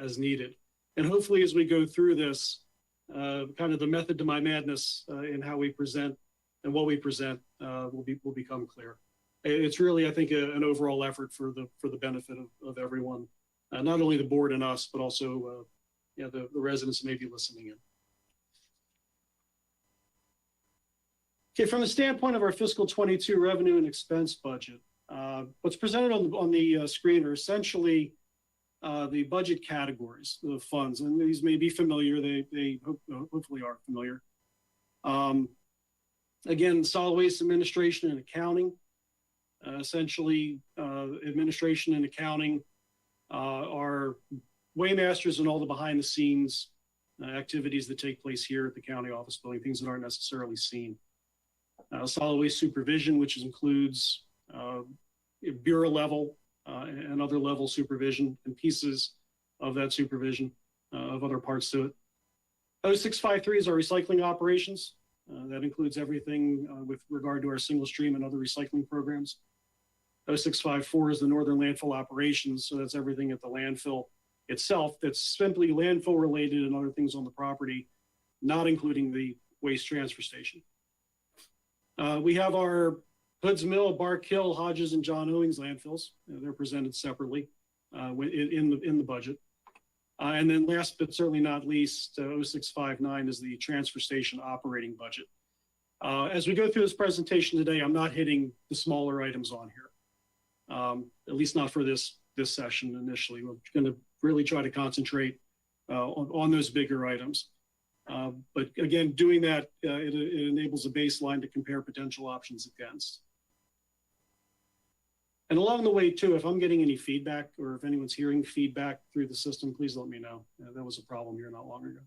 as needed. And hopefully, as we go through this, kind of the method to my madness in how we present and what we present will become clear. It's really, I think, an overall effort for the benefit of everyone, not only the board and us, but also the residents who may be listening in. Okay, from the standpoint of our fiscal 22 revenue and expense budget, what's presented on the screen are essentially the budget categories, the funds, and these may be familiar. They hopefully are familiar. Again, solid waste administration and accounting. Essentially, administration and accounting are waymasters and all the behind-the-scenes activities that take place here at the county office building, things that aren't necessarily seen. Solid waste supervision, which includes bureau level and other level supervision and pieces of that supervision of other parts to it. 0653 is our recycling operations. That includes everything with regard to our single stream and other recycling programs. 0654 is the northern landfill operations. So that's everything at the landfill itself that's simply landfill related and other things on the property, not including the waste transfer station. We have our Hoods Mill, Bark Hill, Hodges, and John Owings landfills. They're presented separately in the budget. And then last but certainly not least, 0659 is the transfer station operating budget. As we go through this presentation today, I'm not hitting the smaller items on here, at least not for this session initially. We're going to really try to concentrate on those bigger items. But again, doing that, it enables a baseline to compare potential options against. And along the way, too, if I'm getting any feedback or if anyone's hearing feedback through the system, please let me know. That was a problem here not long ago.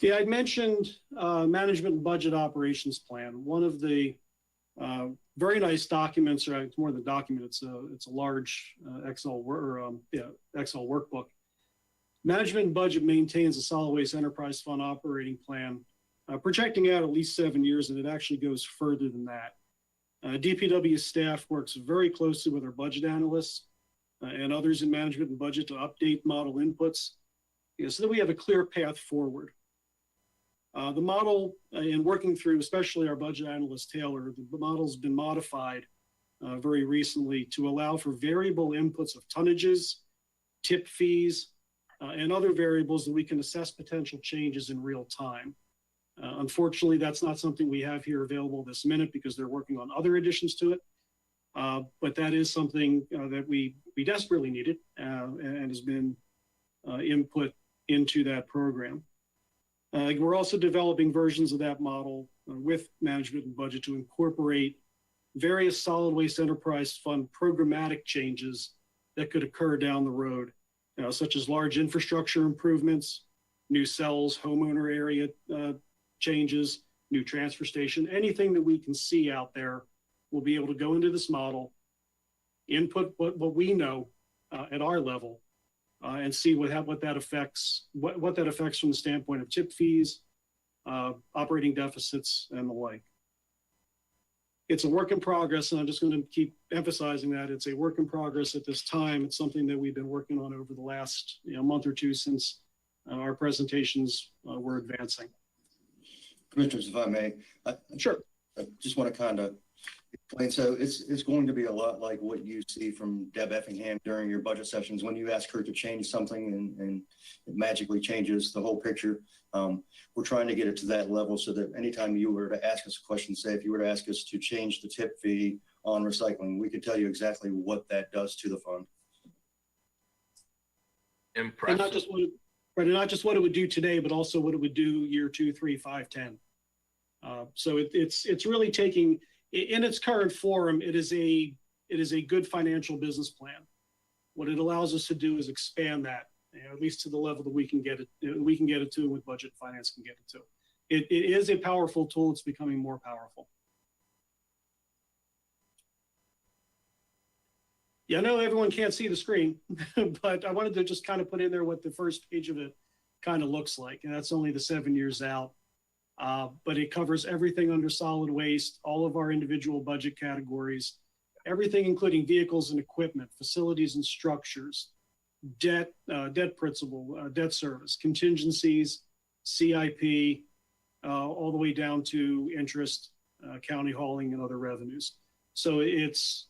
Yeah, I'd mentioned management and budget operations plan. One of the very nice documents, or it's more than a document, it's a large Excel workbook. Management and budget maintains a solid waste enterprise fund operating plan, projecting out at least 7 years, and it actually goes further than that. DPW staff works very closely with our budget analysts and others in management and budget to update model inputs, so that we have a clear path forward. The model, in working through, especially our budget analyst, Taylor, the model's been modified very recently to allow for variable inputs of tonnages, tip fees, and other variables that we can assess potential changes in real time. Unfortunately, that's not something we have here available this minute because they're working on other additions to it. But that is something that we desperately needed and has been input into that program. We're also developing versions of that model with management and budget to incorporate various solid waste enterprise fund programmatic changes that could occur down the road, such as large infrastructure improvements, new cells, homeowner area changes, new transfer station, anything that we can see out there, we'll be able to go into this model, input what we know at our level, and see what that affects from the standpoint of tip fees, operating deficits, and the like. It's a work in progress, and I'm just going to keep emphasizing that it's a work in progress at this time. It's something that we've been working on over the last month or two since our presentations were advancing. Commissioners, if I may, Sure. I just want to kind of explain. So it's going to be a lot like what you see from Deb Effingham during your budget sessions when you ask her to change something and it magically changes the whole picture. We're trying to get it to that level so that anytime you were to ask us a question, say if you were to ask us to change the tip fee on recycling, we could tell you exactly what that does to the fund. Impressive. And not just what it, right, and not just what it would do today, but also what it would do year 2, 3, 5, 10. So it's really taking, in its current form, it is a good financial business plan. What it allows us to do is expand that, at least to the level that we can get it to, and with budget finance can get it to. It is a powerful tool. It's becoming more powerful. Yeah, I know everyone can't see the screen, but I wanted to just kind of put in there what the first page of it kind of looks like. And that's only the 7 years out. But it covers everything under solid waste, all of our individual budget categories, everything including vehicles and equipment, facilities and structures, debt principal, debt service, contingencies, CIP, all the way down to interest, county hauling, and other revenues. So it's,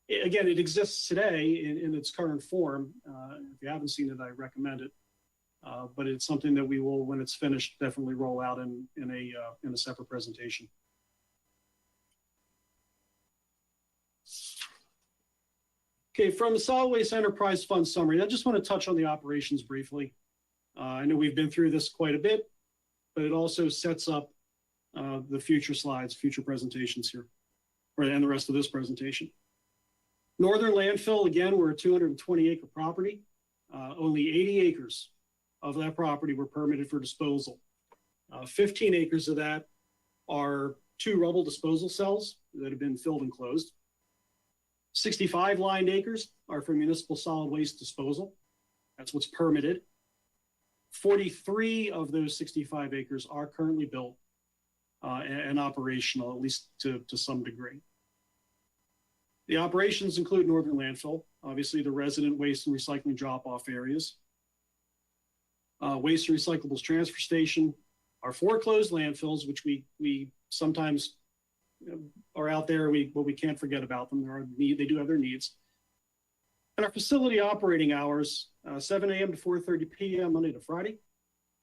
again, it exists today in its current form. If you haven't seen it, I recommend it. But it's something that we will, when it's finished, definitely roll out in a separate presentation. Okay, from the Solid Waste Enterprise Fund summary, I just want to touch on the operations briefly. I know we've been through this quite a bit, but it also sets up the future slides, future presentations here, and the rest of this presentation. Northern Landfill, again, we're a 220-acre property. Only 80 acres of that property were permitted for disposal. 15 acres of that are 2 rubble disposal cells that have been filled and closed. 65 lined acres are for municipal solid waste disposal. That's what's permitted. 43 of those 65 acres are currently built and operational, at least to some degree. The operations include Northern Landfill, obviously the resident waste and recycling drop-off areas, waste and recyclables transfer station, our foreclosed landfills, which we sometimes are out there, but we can't forget about them. They do have their needs. And our facility operating hours, 7 a.m. to 4:30 p.m. Monday to Friday,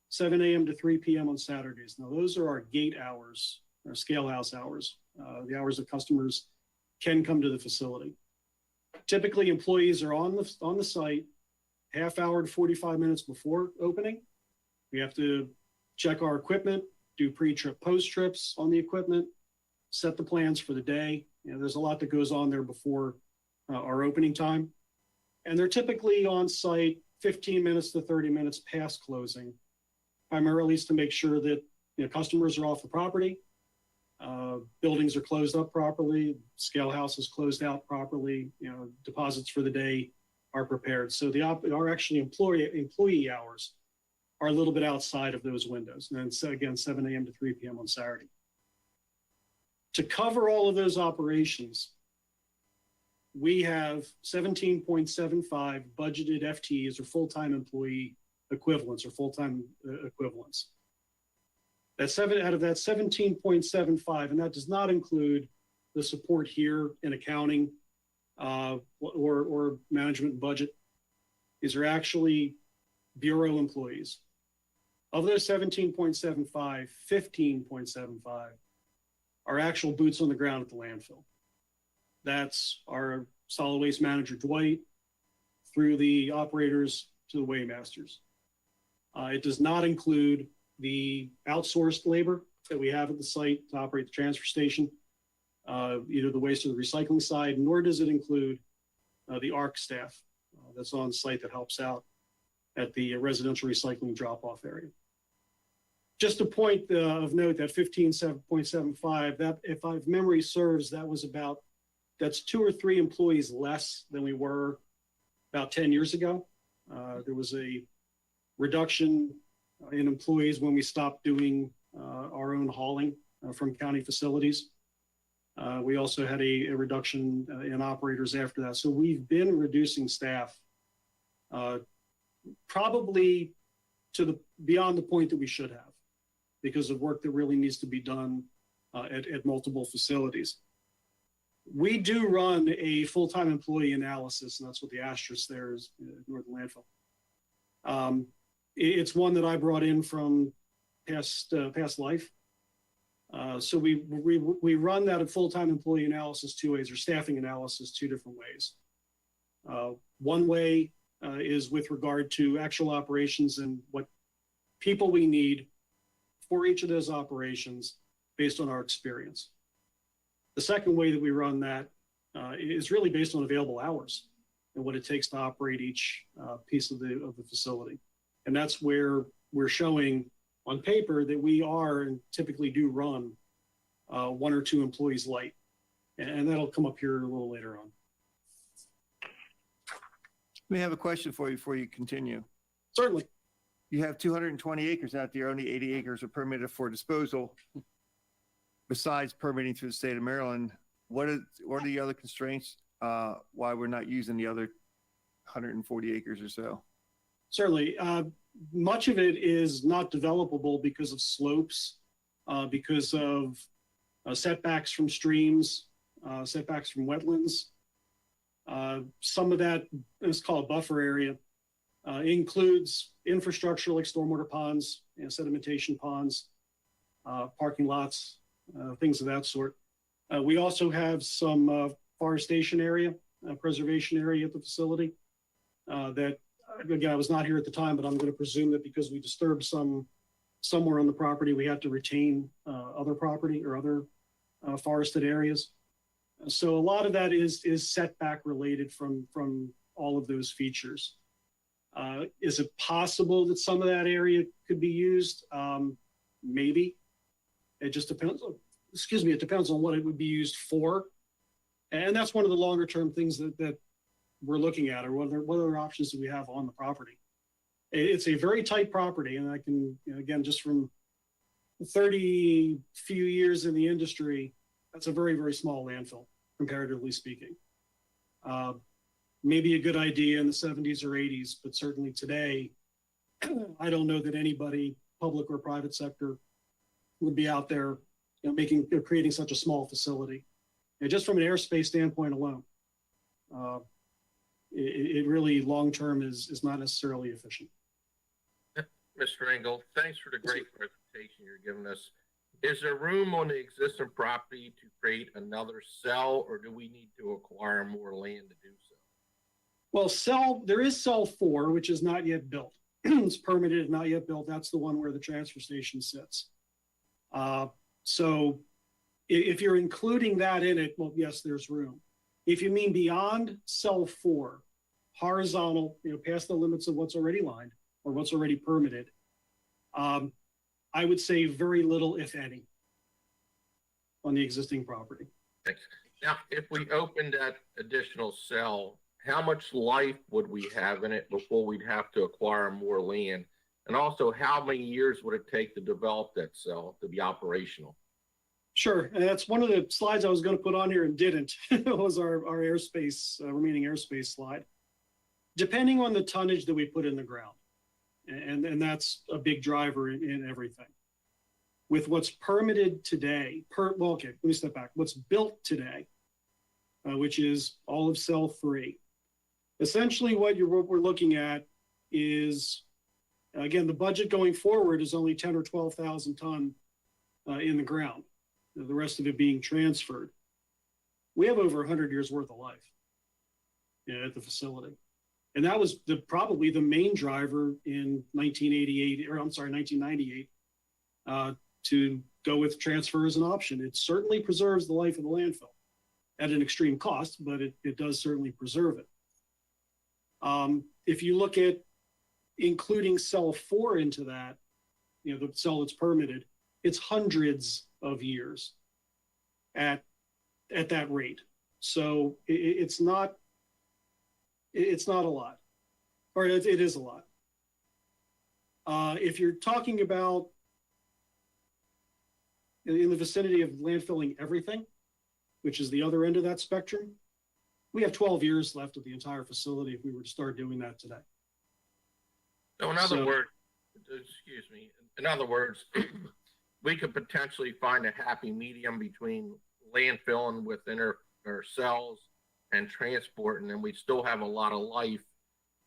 7 a.m. to 3 p.m. on Saturdays. Now, those are our gate hours, our scale house hours, the hours that customers can come to the facility. Typically, employees are on the site half hour to 45 minutes before opening. We have to check our equipment, do pre-trip, post-trips on the equipment, set the plans for the day. There's a lot that goes on there before our opening time. And they're typically on site 15 minutes to 30 minutes past closing, primarily to make sure that customers are off the property, buildings are closed up properly, scale house is closed out properly, deposits for the day are prepared. So our actually employee hours are a little bit outside of those windows. And then, so again, 7 a.m. to 3 p.m. on Saturday. To cover all of those operations, we have 17.75 budgeted FTEs, or full-time employee equivalents, or full-time equivalents. That's out of that 17.75, and that does not include the support here in accounting or management and budget. These are actually bureau employees. Of those 17.75, 15.75 are actual boots on the ground at the landfill. That's our solid waste manager, Dwight, through the operators to the weighmasters. It does not include the outsourced labor that we have at the site to operate the transfer station, either the waste or the recycling side, nor does it include the ARC staff that's on site that helps out at the residential recycling drop-off area. Just a point of note, that 15.75, that if memory serves, that's 2 or 3 employees less than we were about 10 years ago. There was a reduction in employees when we stopped doing our own hauling from county facilities. We also had a reduction in operators after that. So we've been reducing staff probably beyond the point that we should have because of work that really needs to be done at multiple facilities. We do run a full-time employee analysis, and that's what the asterisk there is, Northern Landfill. It's one that I brought in from past life. So we run that full-time employee analysis two ways, or staffing analysis two different ways. One way is with regard to actual operations and what people we need for each of those operations based on our experience. The second way that we run that is really based on available hours and what it takes to operate each piece of the facility. And that's where we're showing on paper that we are and typically do run one or two employees light. And that'll come up here a little later on. We have a question for you before you continue. Certainly. You have 220 acres out there, only 80 acres are permitted for disposal. Besides permitting through the state of Maryland, what are the other constraints why we're not using the other 140 acres or so? Certainly. Much of it is not developable because of slopes, because of setbacks from streams, setbacks from wetlands. Some of that is called buffer area, includes infrastructure like stormwater ponds, sedimentation ponds, parking lots, things of that sort. We also have some forestation area, preservation area at the facility that, again, I was not here at the time, but I'm going to presume that because we disturbed somewhere on the property, we have to retain other property or other forested areas. So a lot of that is setback related from all of those features. Is it possible that some of that area could be used? Maybe. It just depends. It depends on what it would be used for. And that's one of the longer term things that we're looking at, or what other options do we have on the property? It's a very tight property, and I can, again, just from 30 few years in the industry, that's a very, very small landfill, comparatively speaking. Maybe a good idea in the 70s or 80s, but certainly today, I don't know that anybody, public or private sector, would be out there creating such a small facility. And just from an airspace standpoint alone, it really long-term is not necessarily efficient. Mr. Engel, thanks for the great presentation you're giving us. Is there room on the existing property to create another cell, or do we need to acquire more land to do so? Well, there is cell 4, which is not yet built. It's permitted, not yet built. That's the one where the transfer station sits. So if you're including that in it, well, yes, there's room. If you mean beyond cell 4, horizontal, past the limits of what's already lined or what's already permitted, I would say very little, if any, on the existing property. Thanks. Now, if we opened that additional cell, how much life would we have in it before we'd have to acquire more land? And also, how many years would it take to develop that cell to be operational? Sure. And that's one of the slides I was going to put on here and didn't. It was our airspace, remaining airspace slide. Depending on the tonnage that we put in the ground, and that's a big driver in everything. With what's permitted today, okay, let me step back. What's built today, which is all of cell 3. Essentially, what we're looking at is, again, the budget going forward is only 10 or 12,000 ton in the ground, the rest of it being transferred. We have over 100 years worth of life at the facility. And that was probably the main driver in 1998, to go with transfer as an option. It certainly preserves the life of the landfill at an extreme cost, but it does certainly preserve it. If you look at including cell 4 into that, the cell that's permitted, it's hundreds of years at that rate. So it's not a lot, or it is a lot. If you're talking about in the vicinity of landfilling everything, which is the other end of that spectrum, we have 12 years left of the entire facility if we were to start doing that today. So in other words, excuse me, in other words, we could potentially find a happy medium between landfilling within our cells and transport, and then we still have a lot of life.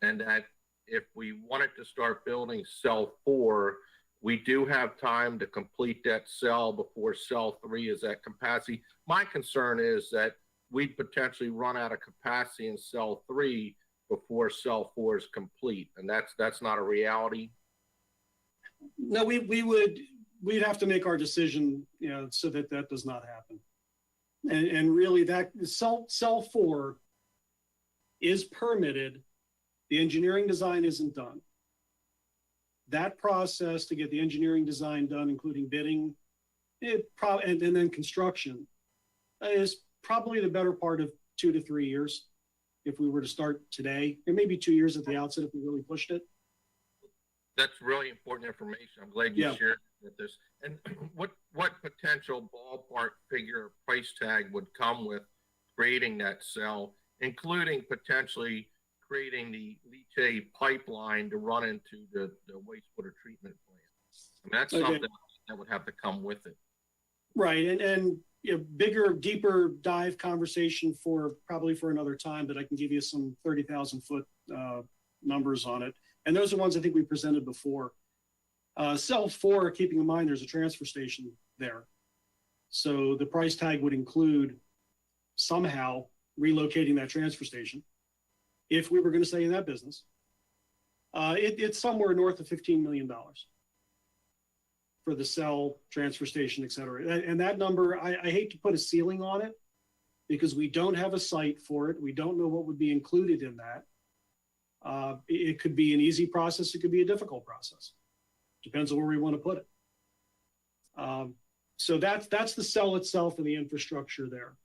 And that if we wanted to start building cell 4, we do have time to complete that cell before cell 3 is at capacity. My concern is that we potentially run out of capacity in cell 3 before cell 4 is complete, and that's not a reality. No, we'd have to make our decision, you know, so that that does not happen. And really that cell 4 is permitted. The engineering design isn't done. That process to get the engineering design done, including bidding, and then construction, is probably the better part of 2 to 3 years. If we were to start today, and maybe 2 years at the outset if we really pushed it. That's really important information. I'm glad you shared with this. And what potential ballpark figure or price tag would come with creating that cell, including potentially creating the leachate pipeline to run into the wastewater treatment plant? I mean, that's something that would have to come with it. Right, and you know, bigger, deeper dive conversation probably for another time, but I can give you some 30,000 foot numbers on it. And those are ones I think we presented before. Cell 4, keeping in mind there's a transfer station there. So the price tag would include somehow relocating that transfer station if we were going to stay in that business. It's somewhere north of $15 million for the cell, transfer station, et cetera. And that number, I hate to put a ceiling on it because we don't have a site for it. We don't know what would be included in that. It could be an easy process. It could be a difficult process. Depends on where we want to put it. So that's the cell itself and the infrastructure there.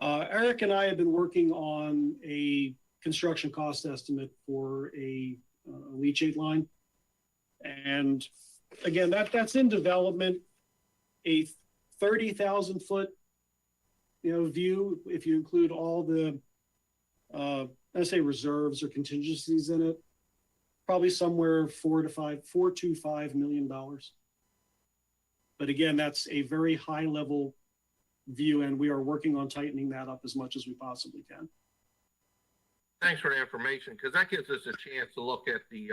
Eric and I have been working on a construction cost estimate for a leachate line. And again, that's in development, a 30,000 foot, view, if you include all the, I say reserves or contingencies in it, probably somewhere $4 to $5 million. But again, that's a very high level view, and we are working on tightening that up as much as we possibly can. Thanks for the information, because that gives us a chance to look at the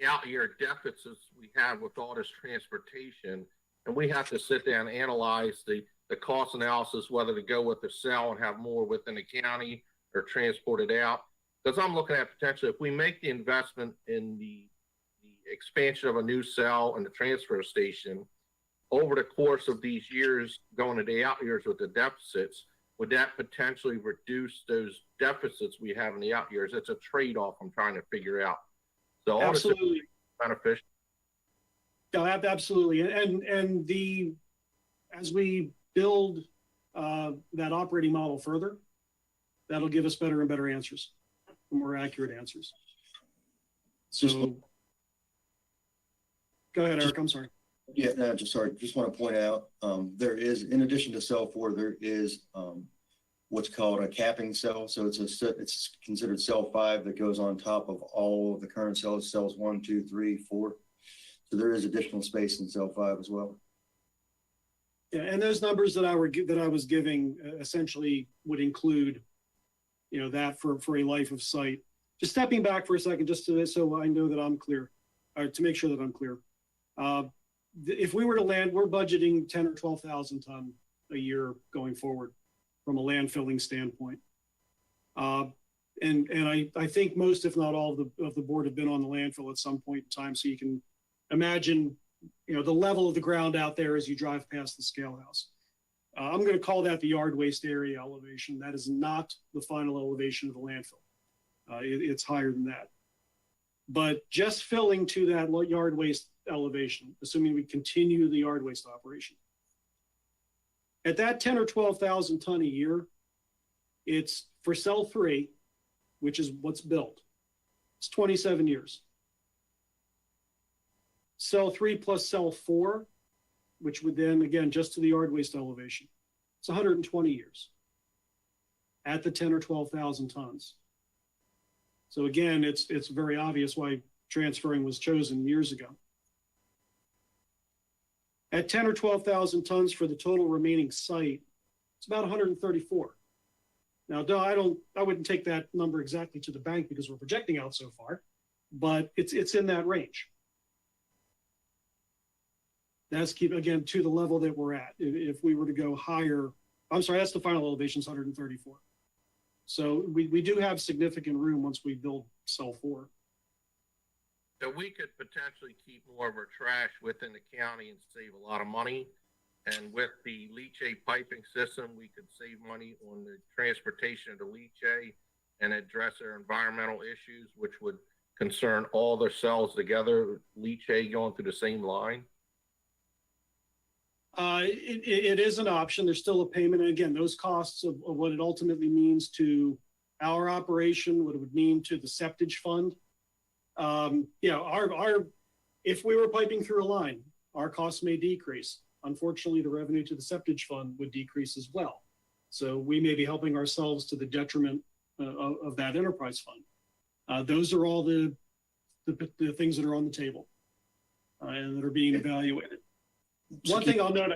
out year deficits we have with all this transportation, and we have to sit down and analyze the cost analysis, whether to go with the cell and have more within the county or transport it out. Because I'm looking at potentially, if we make the investment in the expansion of a new cell and the transfer station over the course of these years, going to the out years with the deficits, would that potentially reduce those deficits we have in the out years? It's a trade-off I'm trying to figure out. So all absolutely this is beneficial. No, absolutely. And as we build that operating model further, that'll give us better and better answers, more accurate answers. So go ahead, Eric, I'm sorry. Yeah, no, just sorry. Just want to point out, there is, in addition to cell 4, there is what's called a capping cell. So it's considered cell 5 that goes on top of all of the current cells, cells 1, 2, 3, 4. So there is additional space in cell 5 as well. Yeah, and those numbers that I was giving essentially would include, that for a life of site. Just stepping back for a second, just so I know that I'm clear, or to make sure that I'm clear. If we were to land, we're budgeting 10 or 12,000 ton a year going forward from a landfilling standpoint. And I think most, if not all of the board have been on the landfill at some point in time. So you can imagine, the level of the ground out there as you drive past the scale house. I'm going to call that the yard waste area elevation. That is not the final elevation of the landfill. It's higher than that. But just filling to that yard waste elevation, assuming we continue the yard waste operation. At that 10 or 12,000 ton a year, it's for cell 3, which is what's built. It's 27 years. Cell 3 plus cell 4, which would then, again, just to the yard waste elevation, it's 120 years at the 10 or 12,000 tons. So again, it's very obvious why transferring was chosen years ago. At 10 or 12,000 tons for the total remaining site, it's about 134. Now, I wouldn't take that number exactly to the bank because we're projecting out so far, but it's in that range. That's again, to the level that we're at. If we were to go higher, I'm sorry, that's the final elevation is 134. So we do have significant room once we build cell 4. So we could potentially keep more of our trash within the county and save a lot of money. And with the leachate piping system, we could save money on the transportation of the leachate and address our environmental issues, which would concern all the cells together, leachate going through the same line. It is an option. There's still a payment. And again, those costs of what it ultimately means to our operation, what it would mean to the septage fund. If we were piping through a line, our costs may decrease. Unfortunately, the revenue to the septage fund would decrease as well. So we may be helping ourselves to the detriment of that enterprise fund. Those are all the things that are on the table and that are being evaluated. One thing I'll note,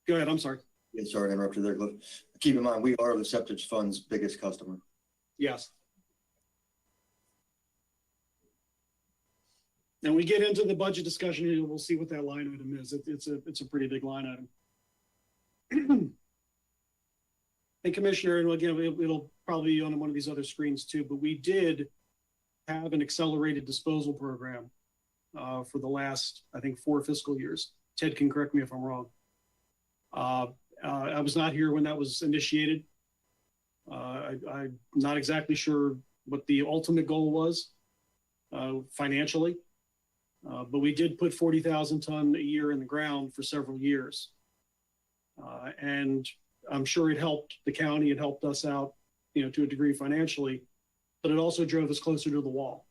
go ahead, I'm sorry. Yeah, sorry to interrupt you there, Cliff. Keep in mind, we are the septic fund's biggest customer. Yes. And we get into the budget discussion here, we'll see what that line item is. It's a pretty big line item. And Commissioner, and again, it'll probably be on one of these other screens too, but we did have an accelerated disposal program for the last, I think, 4 fiscal years. Ted can correct me if I'm wrong. I was not here when that was initiated. I'm not exactly sure what the ultimate goal was financially, but we did put 40,000 ton a year in the ground for several years. And I'm sure it helped the county, it helped us out, to a degree financially, but it also drove us closer to the wall.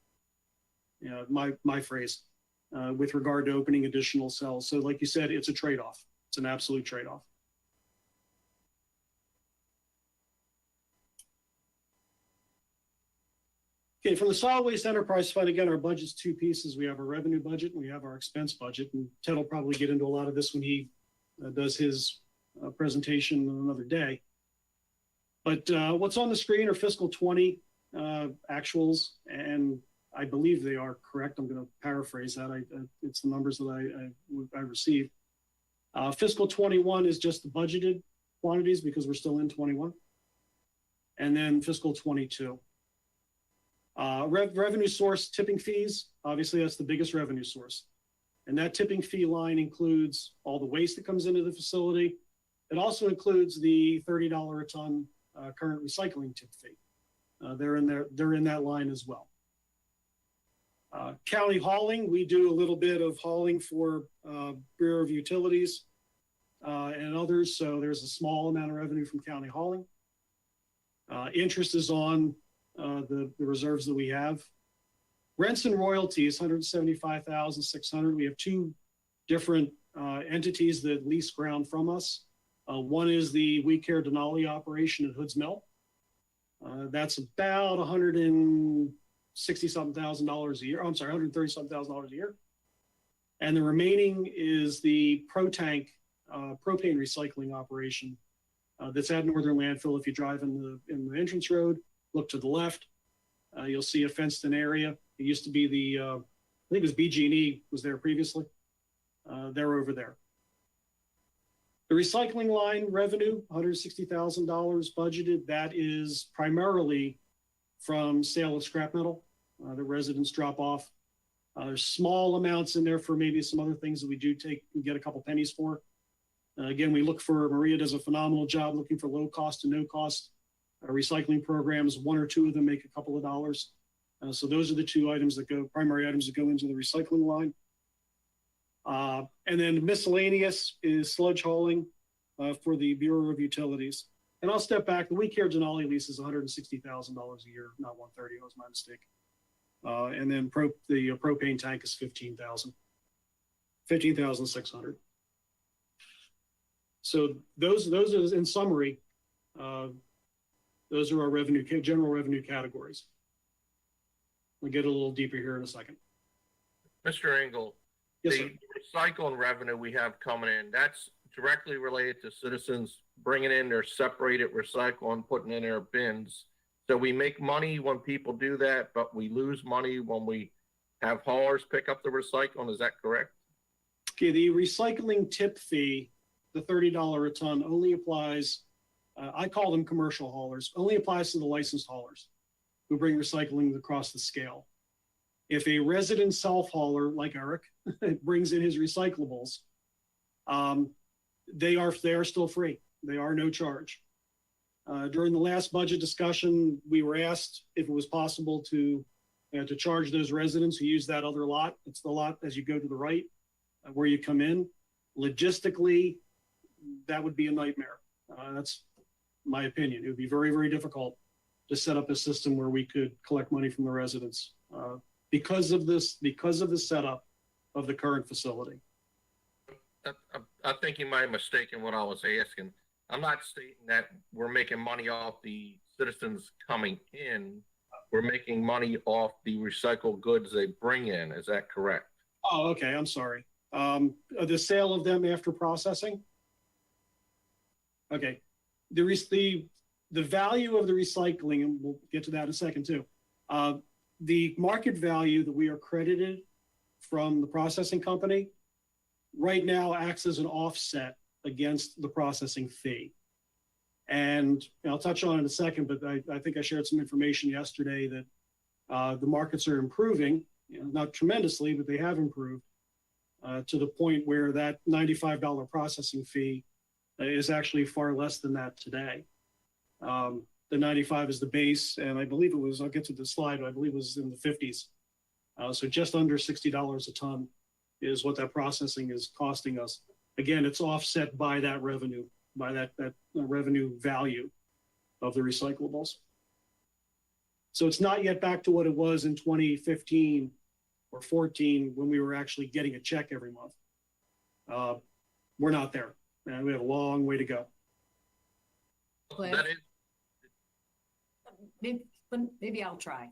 My phrase. With regard to opening additional cells. So like you said, it's a trade-off. It's an absolute trade-off. Okay, from the solid waste enterprise fund, again, our budget's 2 pieces. We have our revenue budget and we have our expense budget. And Ted will probably get into a lot of this when he does his presentation another day. But what's on the screen are fiscal 20 actuals, and I believe they are correct. I'm going to paraphrase that. It's the numbers that I received. Fiscal 21 is just the budgeted quantities because we're still in 21. And then fiscal 22. Revenue source tipping fees. Obviously, that's the biggest revenue source. And that tipping fee line includes all the waste that comes into the facility. It also includes the $30 a ton current recycling tip fee. They're in that line as well. County hauling, we do a little bit of hauling for Bureau of Utilities and others, so there's a small amount of revenue from county hauling. Interest is on the reserves that we have. Rents and royalties, $175,600. We have 2 different entities that lease ground from us. One is the We Care Denali operation at Hoods Mill. That's about $160,000 a year. I'm sorry, $130,000 a year. And the remaining is the ProTank propane recycling operation that's at Northern Landfill. If you drive in the entrance road, look to the left, you'll see a fenced-in area. It used to be I think it was BG&E was there previously. They're over there. The recycling line revenue, $160,000 budgeted. That is primarily from sale of scrap metal that residents drop off. There's small amounts in there for maybe some other things that we do take and get a couple pennies for. Again, we look for, Maria does a phenomenal job looking for low cost and no cost recycling programs. 1 or 2 of them make a couple of dollars. So those are the 2 primary items that go into the recycling line. And then miscellaneous is sludge hauling for the Bureau of Utilities. And I'll step back. The We Care Denali lease is $160,000 a year, not $130,000. That was my mistake. And then the propane tank is $15,000, $15,600. So those are, in summary, those are our general revenue categories. We'll get a little deeper here in a second. Mr. Engel, Yes, the sir. recycling revenue we have coming in, that's directly related to citizens bringing in their separated recycle and putting in their bins. So we make money when people do that, but we lose money when we have haulers pick up the recycling. Is that correct? Okay, the recycling tip fee, the $30 a ton, only applies, I call them commercial haulers, only applies to the licensed haulers who bring recycling across the scale. If a resident self-hauler like Eric brings in his recyclables, they are still free. They are no charge. During the last budget discussion, we were asked if it was possible to charge those residents who use that other lot. It's the lot as you go to the right, where you come in. Logistically, that would be a nightmare. That's my opinion. It would be very, very difficult to set up a system where we could collect money from the residents because of the setup of the current facility. I think you might have mistaken what I was asking. I'm not stating that we're making money off the citizens coming in. We're making money off the recycled goods they bring in. Is that correct? Oh, okay. I'm sorry. The sale of them after processing. Okay. The value of the recycling, and we'll get to that in a second too. The market value that we are credited from the processing company right now acts as an offset against the processing fee. And I'll touch on it in a second, but I think I shared some information yesterday that the markets are improving, not tremendously, but they have improved to the point where that $95 processing fee is actually far less than that today. The 95 is the base, and I believe it was, I'll get to the slide, I believe it was in the 50s. So just under $60 a ton is what that processing is costing us. Again, it's offset by that revenue, by that revenue value of the recyclables. So it's not yet back to what it was in 2015 or 14 when we were actually getting a check every month. We're not there, and we have a long way to go. Cliff? That is, Maybe I'll try.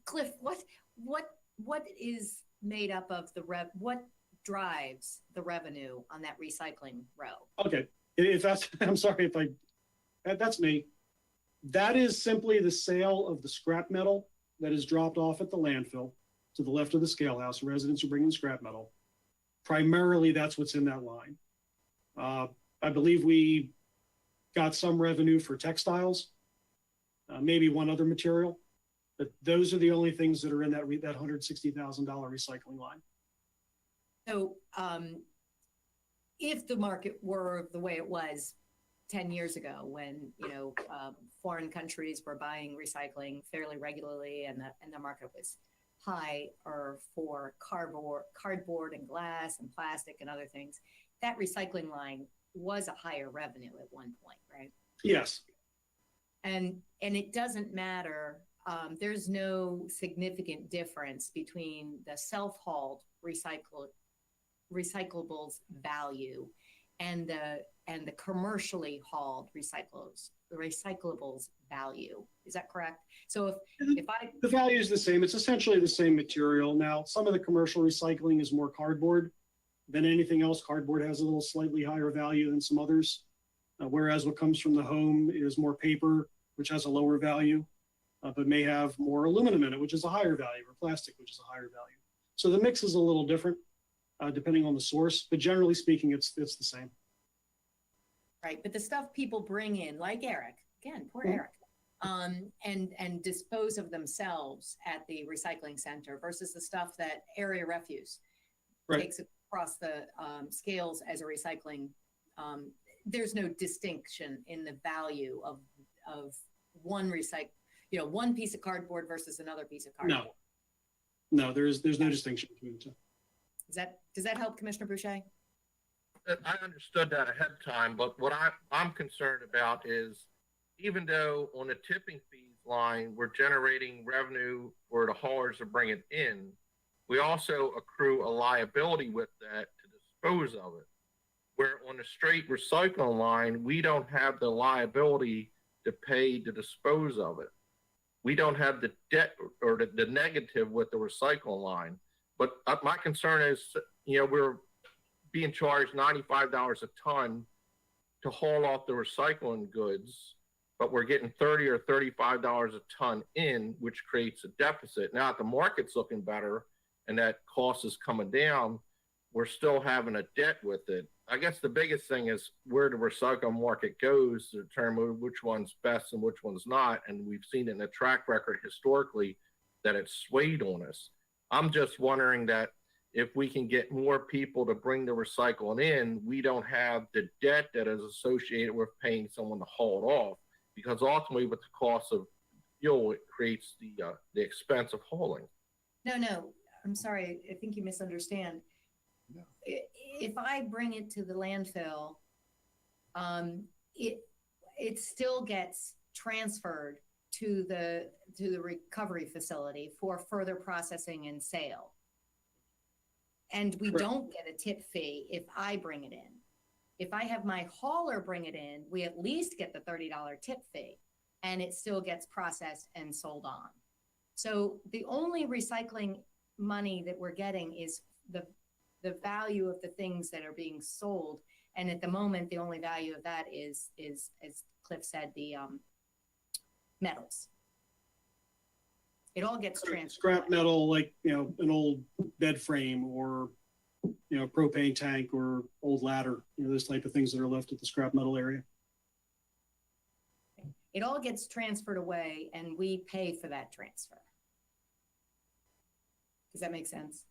Cliff, what is made up of what drives the revenue on that recycling row? Okay, if that's, I'm sorry if that's me. That is simply the sale of the scrap metal that is dropped off at the landfill to the left of the scale house. Residents are bringing scrap metal. Primarily, that's what's in that line. I believe we got some revenue for textiles, maybe one other material, but those are the only things that are in that $160,000 recycling line. So if the market were the way it was 10 years ago when, foreign countries were buying recycling fairly regularly and the market was high or for cardboard and glass and plastic and other things, that recycling line was a higher revenue at one point, right? Yes. And it doesn't matter. There's no significant difference between the self-hauled recyclables value and the commercially hauled recyclables value. Is that correct? So the value is the same. It's essentially the same material. Now, some of the commercial recycling is more cardboard than anything else. Cardboard has a little slightly higher value than some others, whereas what comes from the home is more paper, which has a lower value, but may have more aluminum in it, which is a higher value, or plastic, which is a higher value. So the mix is a little different depending on the source, but generally speaking, it's the same. Right, but the stuff people bring in, like Eric, again, poor Eric, and dispose of themselves at the recycling center versus the stuff that area refuse takes across the scales as a recycling. There's no distinction in the value of one one piece of cardboard versus another piece of cardboard. No, there's no distinction between the two. Does that help, Commissioner Boucher? I understood that ahead of time, but what I'm concerned about is even though on the tipping fees line, we're generating revenue for the haulers to bring it in, we also accrue a liability with that to dispose of it. Where on the straight recycling line, we don't have the liability to pay to dispose of it. We don't have the debt or the negative with the recycling line. But my concern is, we're being charged $95 a ton to haul off the recycling goods, but we're getting $30 or $35 a ton in, which creates a deficit. Now, if the market's looking better and that cost is coming down, we're still having a debt with it. I guess the biggest thing is where the recycling market goes to determine which one's best and which one's not. And we've seen in the track record historically that it's swayed on us. I'm just wondering that if we can get more people to bring the recycling in, we don't have the debt that is associated with paying someone to haul it off, because ultimately with the cost of fuel, it creates the expense of hauling. No, I'm sorry. I think you misunderstand. If I bring it to the landfill, it still gets transferred to the recovery facility for further processing and sale. And we don't get a tip fee if I bring it in. If I have my hauler bring it in, we at least get the $30 tip fee, and it still gets processed and sold on. So the only recycling money that we're getting is the value of the things that are being sold. And at the moment, the only value of that is as Cliff said, the metals. It all gets transferred. Scrap metal, like, an old bed frame or, propane tank or old ladder, those type of things that are left at the scrap metal area. It all gets transferred away and we pay for that transfer. Does that make sense?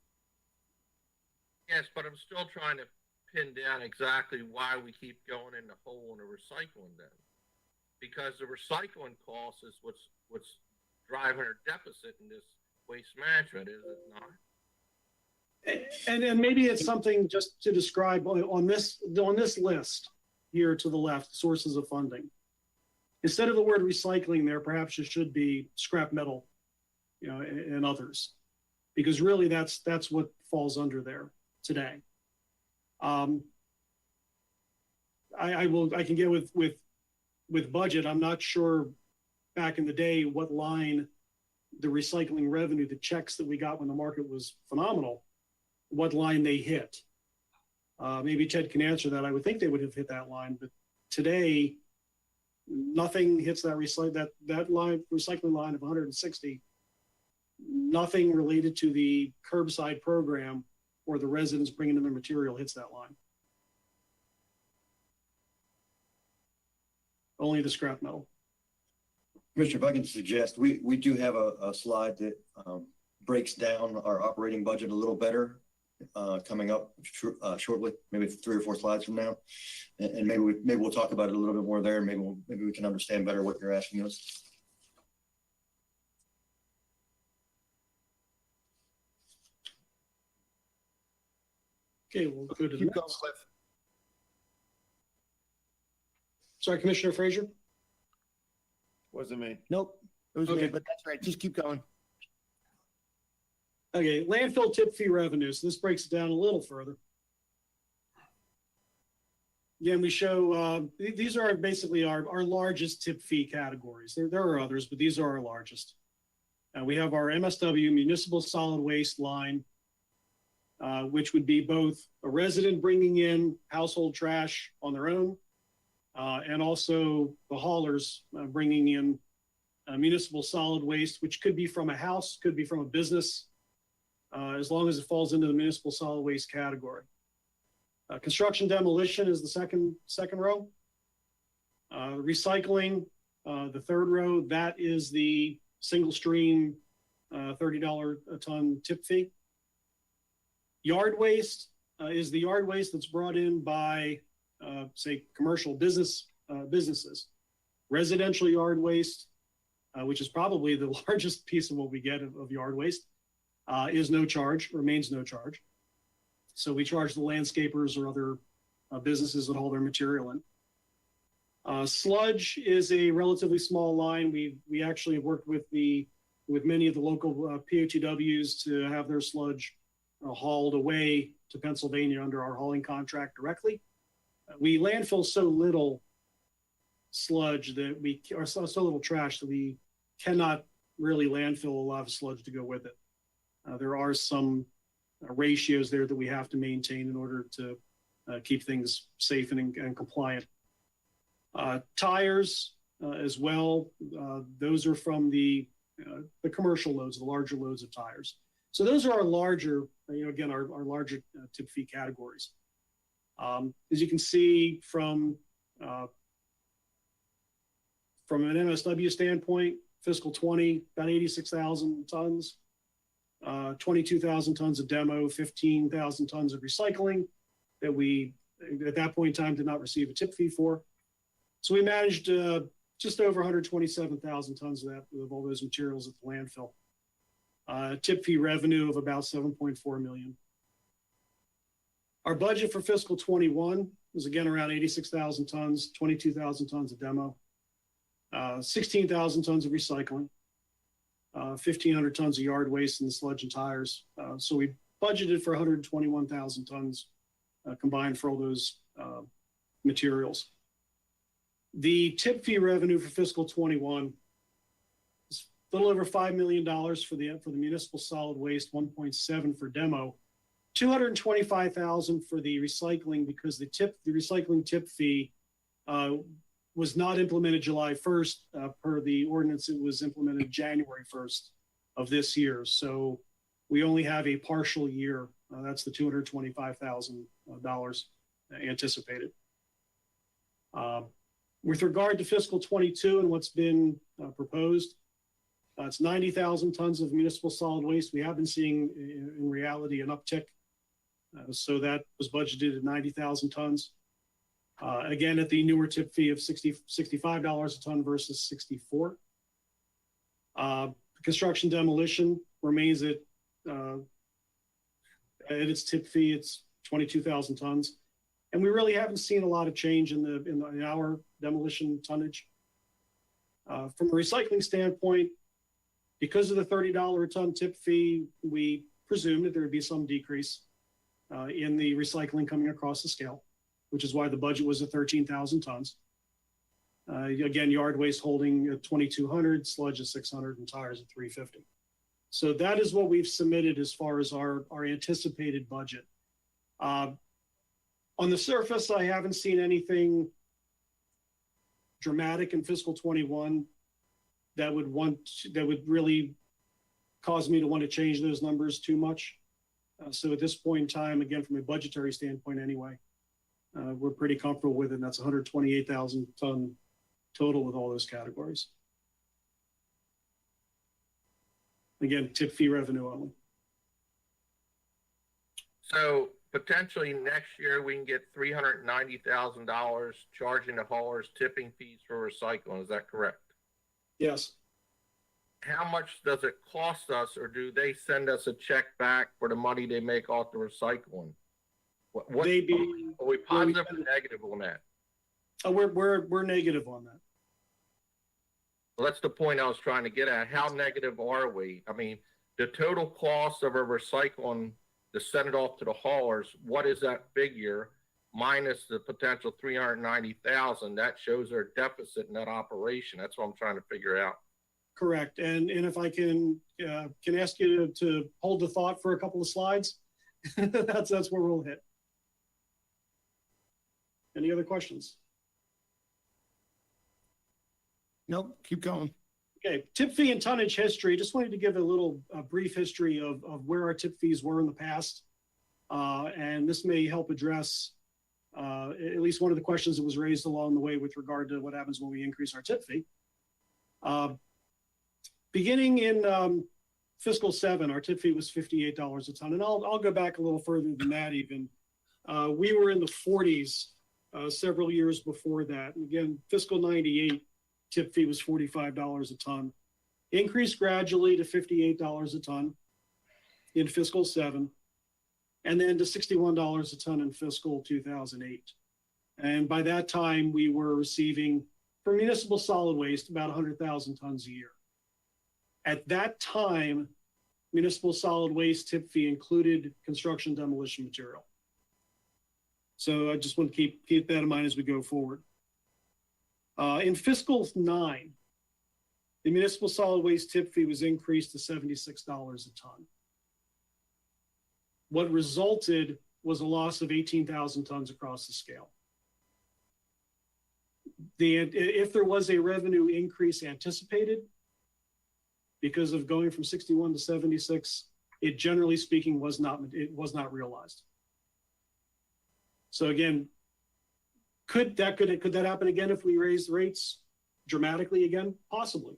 Yes, but I'm still trying to pin down exactly why we keep going in the hole in the recycling then. Because the recycling cost is what's driving our deficit in this waste management, is it not? And maybe it's something just to describe on this list here to the left, sources of funding. Instead of the word recycling there, perhaps it should be scrap metal, and others, because really that's what falls under there today. I can get with budget. I'm not sure back in the day what line the recycling revenue, the checks that we got when the market was phenomenal, what line they hit. Maybe Ted can answer that. I would think they would have hit that line, but today nothing hits that recycling line of 160. Nothing related to the curbside program or the residents bringing in their material hits that line. Only the scrap metal. Commissioner, if I can suggest, we do have a slide that breaks down our operating budget a little better coming up shortly, maybe 3 or 4 slides from now, and maybe we'll talk about it a little bit more there. Maybe we can understand better what you're asking us. Okay, we'll go to the Keep going, next. Cliff. Sorry, Commissioner Frazier. Wasn't me. Nope, it was Okay. me, but that's right. Just keep going. Okay, landfill tip fee revenues. This breaks it down a little further. Again, we show, these are basically our largest tip fee categories. There are others, but these are our largest. We have our MSW municipal solid waste line, which would be both a resident bringing in household trash on their own, and also the haulers bringing in municipal solid waste, which could be from a house, could be from a business, as long as it falls into the municipal solid waste category. Construction demolition is the second row. Recycling, the third row, that is the single stream $30 a ton tip fee. Yard waste is the yard waste that's brought in by, say, commercial businesses. Residential yard waste, which is probably the largest piece of what we get of yard waste, is no charge, remains no charge. So we charge the landscapers or other businesses that haul their material in. Sludge is a relatively small line. We actually have worked with many of the local POTWs to have their sludge hauled away to Pennsylvania under our hauling contract directly. We landfill so little sludge or so little trash that we cannot really landfill a lot of sludge to go with it. There are some ratios there that we have to maintain in order to keep things safe and compliant. Tires as well, those are from the commercial loads, the larger loads of tires. So those are our larger, again, our larger tip fee categories. As you can see from an MSW standpoint, fiscal 20, about 86,000 tons, 22,000 tons of demo, 15,000 tons of recycling that we, at that point in time, did not receive a tip fee for. So we managed just over 127,000 tons of that, of all those materials at the landfill. Tip fee revenue of about 7.4 million. Our budget for fiscal 21 was again around 86,000 tons, 22,000 tons of demo, 16,000 tons of recycling, 1,500 tons of yard waste and sludge and tires. So we budgeted for 121,000 tons combined for all those materials. The tip fee revenue for fiscal 21 is a little over $5 million for the municipal solid waste, 1.7 for demo, 225,000 for the recycling, because the recycling tip fee was not implemented July 1st per the ordinance. It was implemented January 1st of this year. So we only have a partial year. That's the $225,000 anticipated. With regard to fiscal 22 and what's been proposed, it's 90,000 tons of municipal solid waste. We have been seeing in reality an uptick. So that was budgeted at 90,000 tons. Again, at the newer tip fee of $65 a ton versus 64. Construction demolition remains at its tip fee. It's 22,000 tons. And we really haven't seen a lot of change in our demolition tonnage. From a recycling standpoint, because of the $30 a ton tip fee, we presumed that there would be some decrease in the recycling coming across the scale, which is why the budget was at 13,000 tons. Again, yard waste holding at 2,200, sludge at 600, and tires at 350. So that is what we've submitted as far as our anticipated budget. On the surface, I haven't seen anything dramatic in fiscal 21 that would really cause me to want to change those numbers too much. So at this point in time, again, from a budgetary standpoint anyway, we're pretty comfortable with it. And that's 128,000 ton total with all those categories. Again, tip fee revenue only. So potentially next year we can get $390,000 charging the haulers tipping fees for recycling. Is that correct? Yes. How much does it cost us, or do they send us a check back for the money they make off the recycling? Are we positive or negative on that? We're negative on that. Well, that's the point I was trying to get at. How negative are we? I mean, the total cost of a recycling to send it off to the haulers, what is that figure minus the potential 390,000? That shows our deficit in that operation. That's what I'm trying to figure out. Correct. And if I can ask you to hold the thought for a couple of slides, that's where we'll hit. Any other questions? Nope, keep going. Okay, tip fee and tonnage history. Just wanted to give a brief history of where our tip fees were in the past. And this may help address at least one of the questions that was raised along the way with regard to what happens when we increase our tip fee. Beginning in fiscal 7, our tip fee was $58 a ton. And I'll go back a little further than that even. We were in the 40s several years before that. And again, fiscal 98, tip fee was $45 a ton. Increased gradually to $58 a ton in fiscal 7, and then to $61 a ton in fiscal 2008. And by that time, we were receiving, for municipal solid waste, about 100,000 tons a year. At that time, municipal solid waste tip fee included construction demolition material. So I just want to keep that in mind as we go forward. In fiscal 9, the municipal solid waste tip fee was increased to $76 a ton. What resulted was a loss of 18,000 tons across the scale. If there was a revenue increase anticipated because of going from 61 to 76, it generally speaking was not realized. So again, could that happen again if we raise rates dramatically again? Possibly.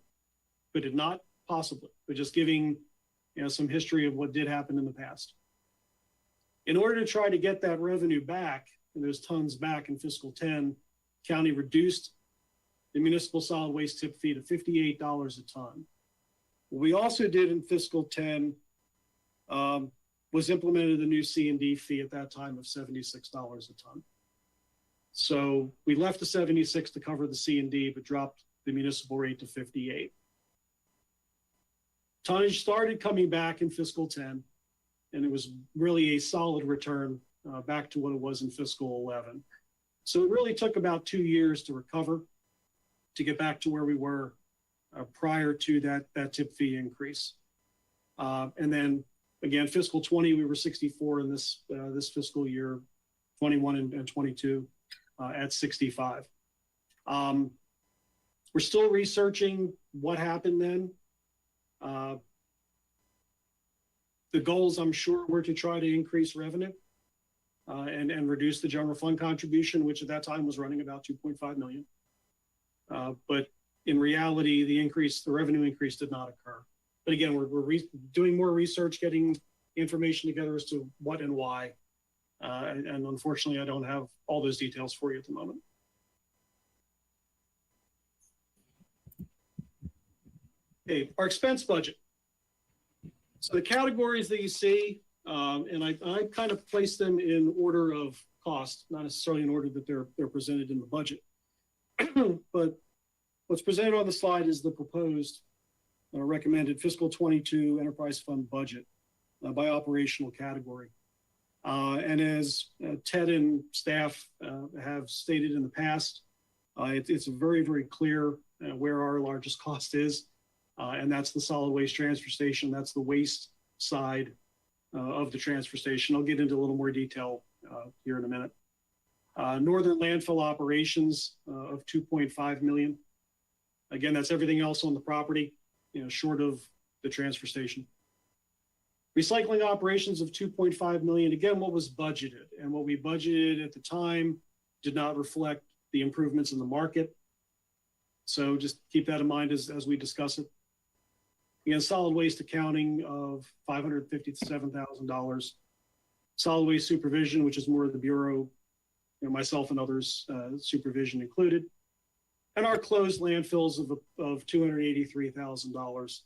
Could it not? Possibly. But just giving some history of what did happen in the past. In order to try to get that revenue back and those tons back in fiscal 10, county reduced the municipal solid waste tip fee to $58 a ton. What we also did in fiscal 10 was implemented a new C&D fee at that time of $76 a ton. So we left the 76 to cover the C&D, but dropped the municipal rate to 58. Tonnage started coming back in fiscal 10, and it was really a solid return back to what it was in fiscal 11. So it really took about 2 years to recover, to get back to where we were prior to that tip fee increase. And then again, fiscal 20, we were 64 in this fiscal year, 21 and 22 at 65. We're still researching what happened then. The goals, I'm sure, were to try to increase revenue and reduce the general fund contribution, which at that time was running about 2.5 million. But in reality, the revenue increase did not occur. But again, we're doing more research, getting information together as to what and why. And unfortunately, I don't have all those details for you at the moment. Okay, our expense budget. So the categories that you see, and I kind of place them in order of cost, not necessarily in order that they're presented in the budget. But what's presented on the slide is the proposed recommended fiscal 22 enterprise fund budget by operational category. And as Ted and staff have stated in the past, it's very, very clear where our largest cost is. And that's the solid waste transfer station. That's the waste side of the transfer station. I'll get into a little more detail here in a minute. Northern landfill operations of 2.5 million. Again, that's everything else on the property, short of the transfer station. Recycling operations of 2.5 million. Again, what was budgeted, and what we budgeted at the time did not reflect the improvements in the market. So just keep that in mind as we discuss it. Again, solid waste accounting of $557,000. Solid waste supervision, which is more of the Bureau, myself and others, supervision included. And our closed landfills of $283,000.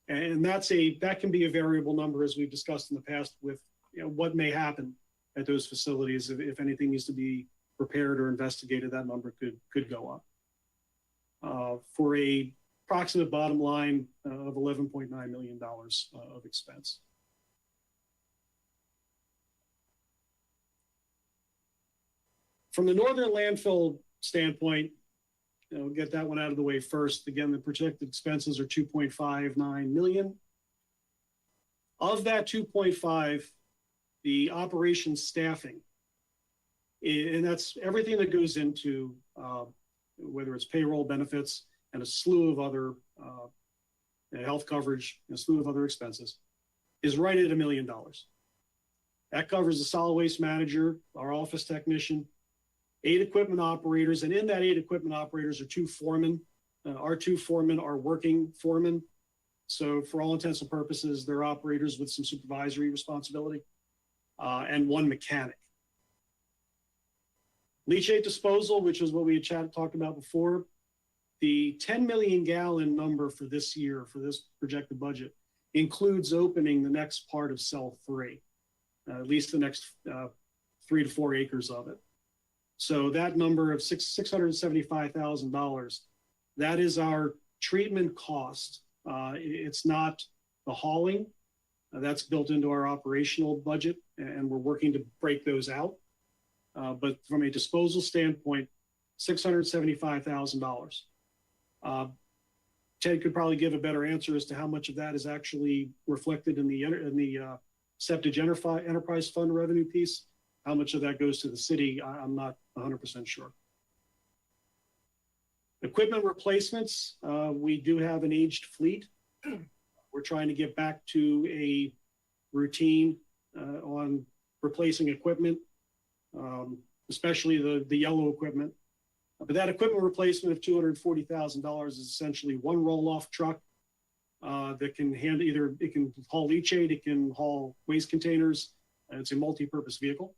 And that can be a variable number, as we've discussed in the past, with what may happen at those facilities. If anything needs to be repaired or investigated, that number could go up. For a approximate bottom line of $11.9 million of expense. From the northern landfill standpoint, get that one out of the way first. Again, the projected expenses are 2.59 million. Of that 2.5, the operations staffing, and that's everything that goes into whether it's payroll, benefits, and a slew of other health coverage, and a slew of other expenses, is right at $1 million. That covers the solid waste manager, our office technician, 8 equipment operators, and in that 8 equipment operators are 2 foremen. Our 2 foremen are working foremen. So for all intents and purposes, they're operators with some supervisory responsibility, and 1 mechanic. Leachate disposal, which is what we had talked about before, the 10 million gallon number for this year, for this projected budget, includes opening the next part of cell 3, at least the next 3 to 4 acres of it. So that number of $675,000, that is our treatment cost. It's not the hauling. That's built into our operational budget, and we're working to break those out. But from a disposal standpoint, $675,000. Ted could probably give a better answer as to how much of that is actually reflected in the septic enterprise fund revenue piece. How much of that goes to the city, I'm not 100% sure. Equipment replacements, we do have an aged fleet. We're trying to get back to a routine on replacing equipment, especially the yellow equipment. But that equipment replacement of $240,000 is essentially one roll-off truck that can handle it can haul leachate, it can haul waste containers, and it's a multi-purpose vehicle.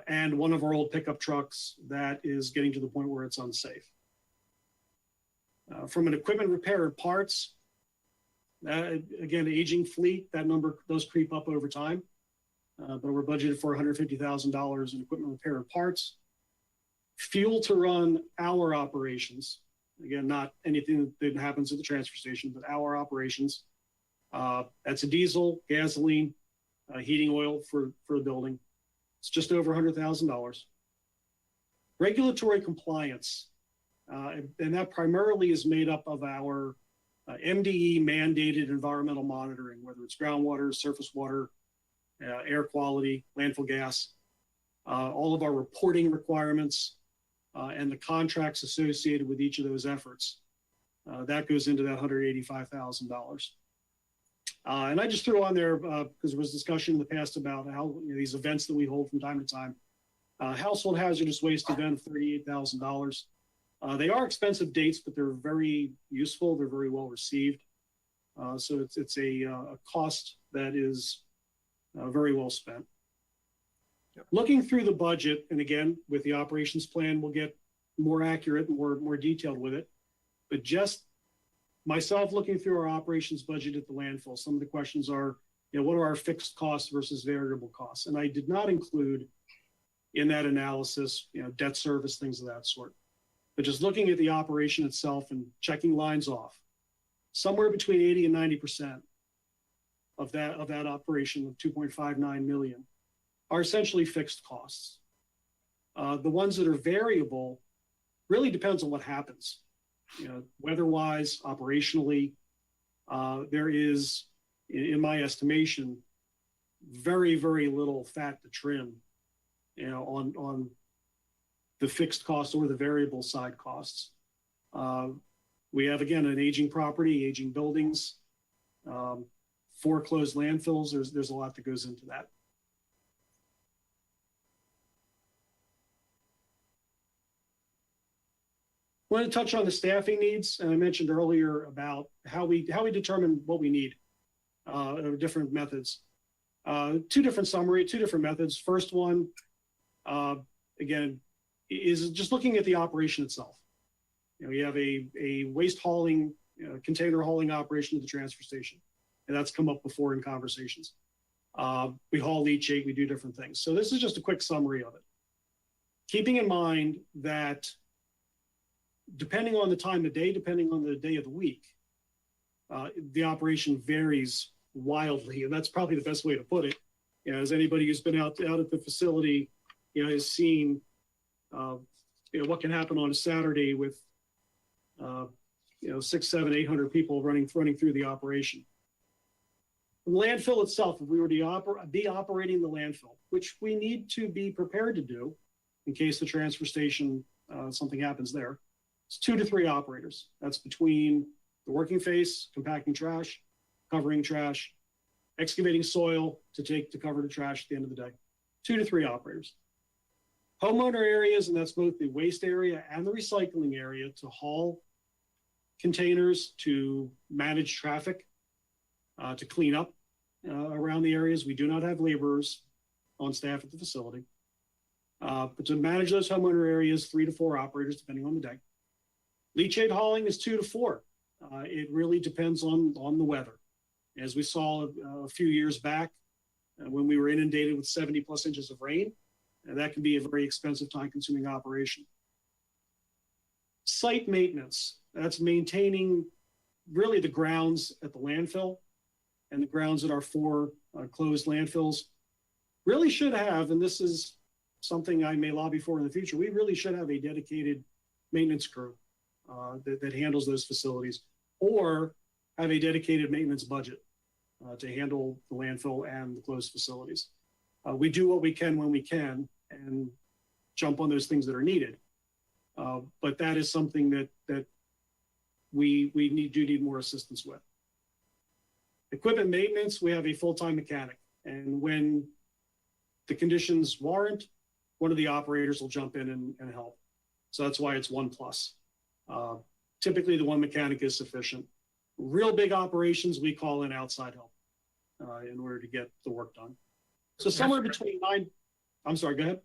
And one of our old pickup trucks that is getting to the point where it's unsafe. From an equipment repair and parts, again, aging fleet, that number does creep up over time. But we're budgeted for $150,000 in equipment repair and parts. Fuel to run our operations, again, not anything that happens at the transfer station, but our operations. That's a diesel, gasoline, heating oil for the building. It's just over $100,000. Regulatory compliance, and that primarily is made up of our MDE mandated environmental monitoring, whether it's groundwater, surface water, air quality, landfill gas, all of our reporting requirements, and the contracts associated with each of those efforts. That goes into that $185,000. And I just threw on there because there was discussion in the past about how these events that we hold from time to time. Household hazardous waste event of $38,000. They are expensive dates, but they're very useful. They're very well received. So it's a cost that is very well spent. Looking through the budget, and again, with the operations plan, we'll get more accurate and more detailed with it. But just myself looking through our operations budget at the landfill, some of the questions are, what are our fixed costs versus variable costs? And I did not include in that analysis, debt service, things of that sort. But just looking at the operation itself and checking lines off, somewhere between 80 and 90% of that operation of 2.59 million are essentially fixed costs. The ones that are variable really depends on what happens. Weather-wise, operationally, there is, in my estimation, very, very little fat to trim, on the fixed costs or the variable side costs. We have, again, an aging property, aging buildings, foreclosed landfills. There's a lot that goes into that. I want to touch on the staffing needs, and I mentioned earlier about how we determine what we need, different methods. Two different methods. First one, again, is just looking at the operation itself. You have a waste hauling, container hauling operation at the transfer station, and that's come up before in conversations. We haul leachate, we do different things. So this is just a quick summary of it. Keeping in mind that depending on the time of day, depending on the day of the week, the operation varies wildly, and that's probably the best way to put it. As anybody who's been out at the facility, has seen, what can happen on a Saturday with, 600, 700, 800 people running through the operation. The landfill itself, if we were to be operating the landfill, which we need to be prepared to do in case the transfer station, something happens there, it's 2 to 3 operators. That's between the working face, compacting trash, covering trash, excavating soil to cover the trash at the end of the day. 2 to 3 operators. Homeowner areas, and that's both the waste area and the recycling area, to haul containers, to manage traffic, to clean up around the areas. We do not have laborers on staff at the facility. But to manage those homeowner areas, 3 to 4 operators, depending on the day. Leachate hauling is 2 to 4. It really depends on the weather. As we saw a few years back, when we were inundated with 70 plus inches of rain, that can be a very expensive, time-consuming operation. Site maintenance, that's maintaining really the grounds at the landfill and the grounds at our 4 closed landfills. Really should have, and this is something I may lobby for in the future, we really should have a dedicated maintenance crew that handles those facilities, or have a dedicated maintenance budget. to handle the landfill and the closed facilities. We do what we can when we can and jump on those things that are needed. But that is something that we need more assistance with. Equipment maintenance, we have a full-time mechanic. And when the conditions warrant, one of the operators will jump in and help. So that's why it's 1+. Typically, the one mechanic is sufficient. Real big operations, we call in outside help in order to get the work done. So somewhere between I'm sorry, go ahead.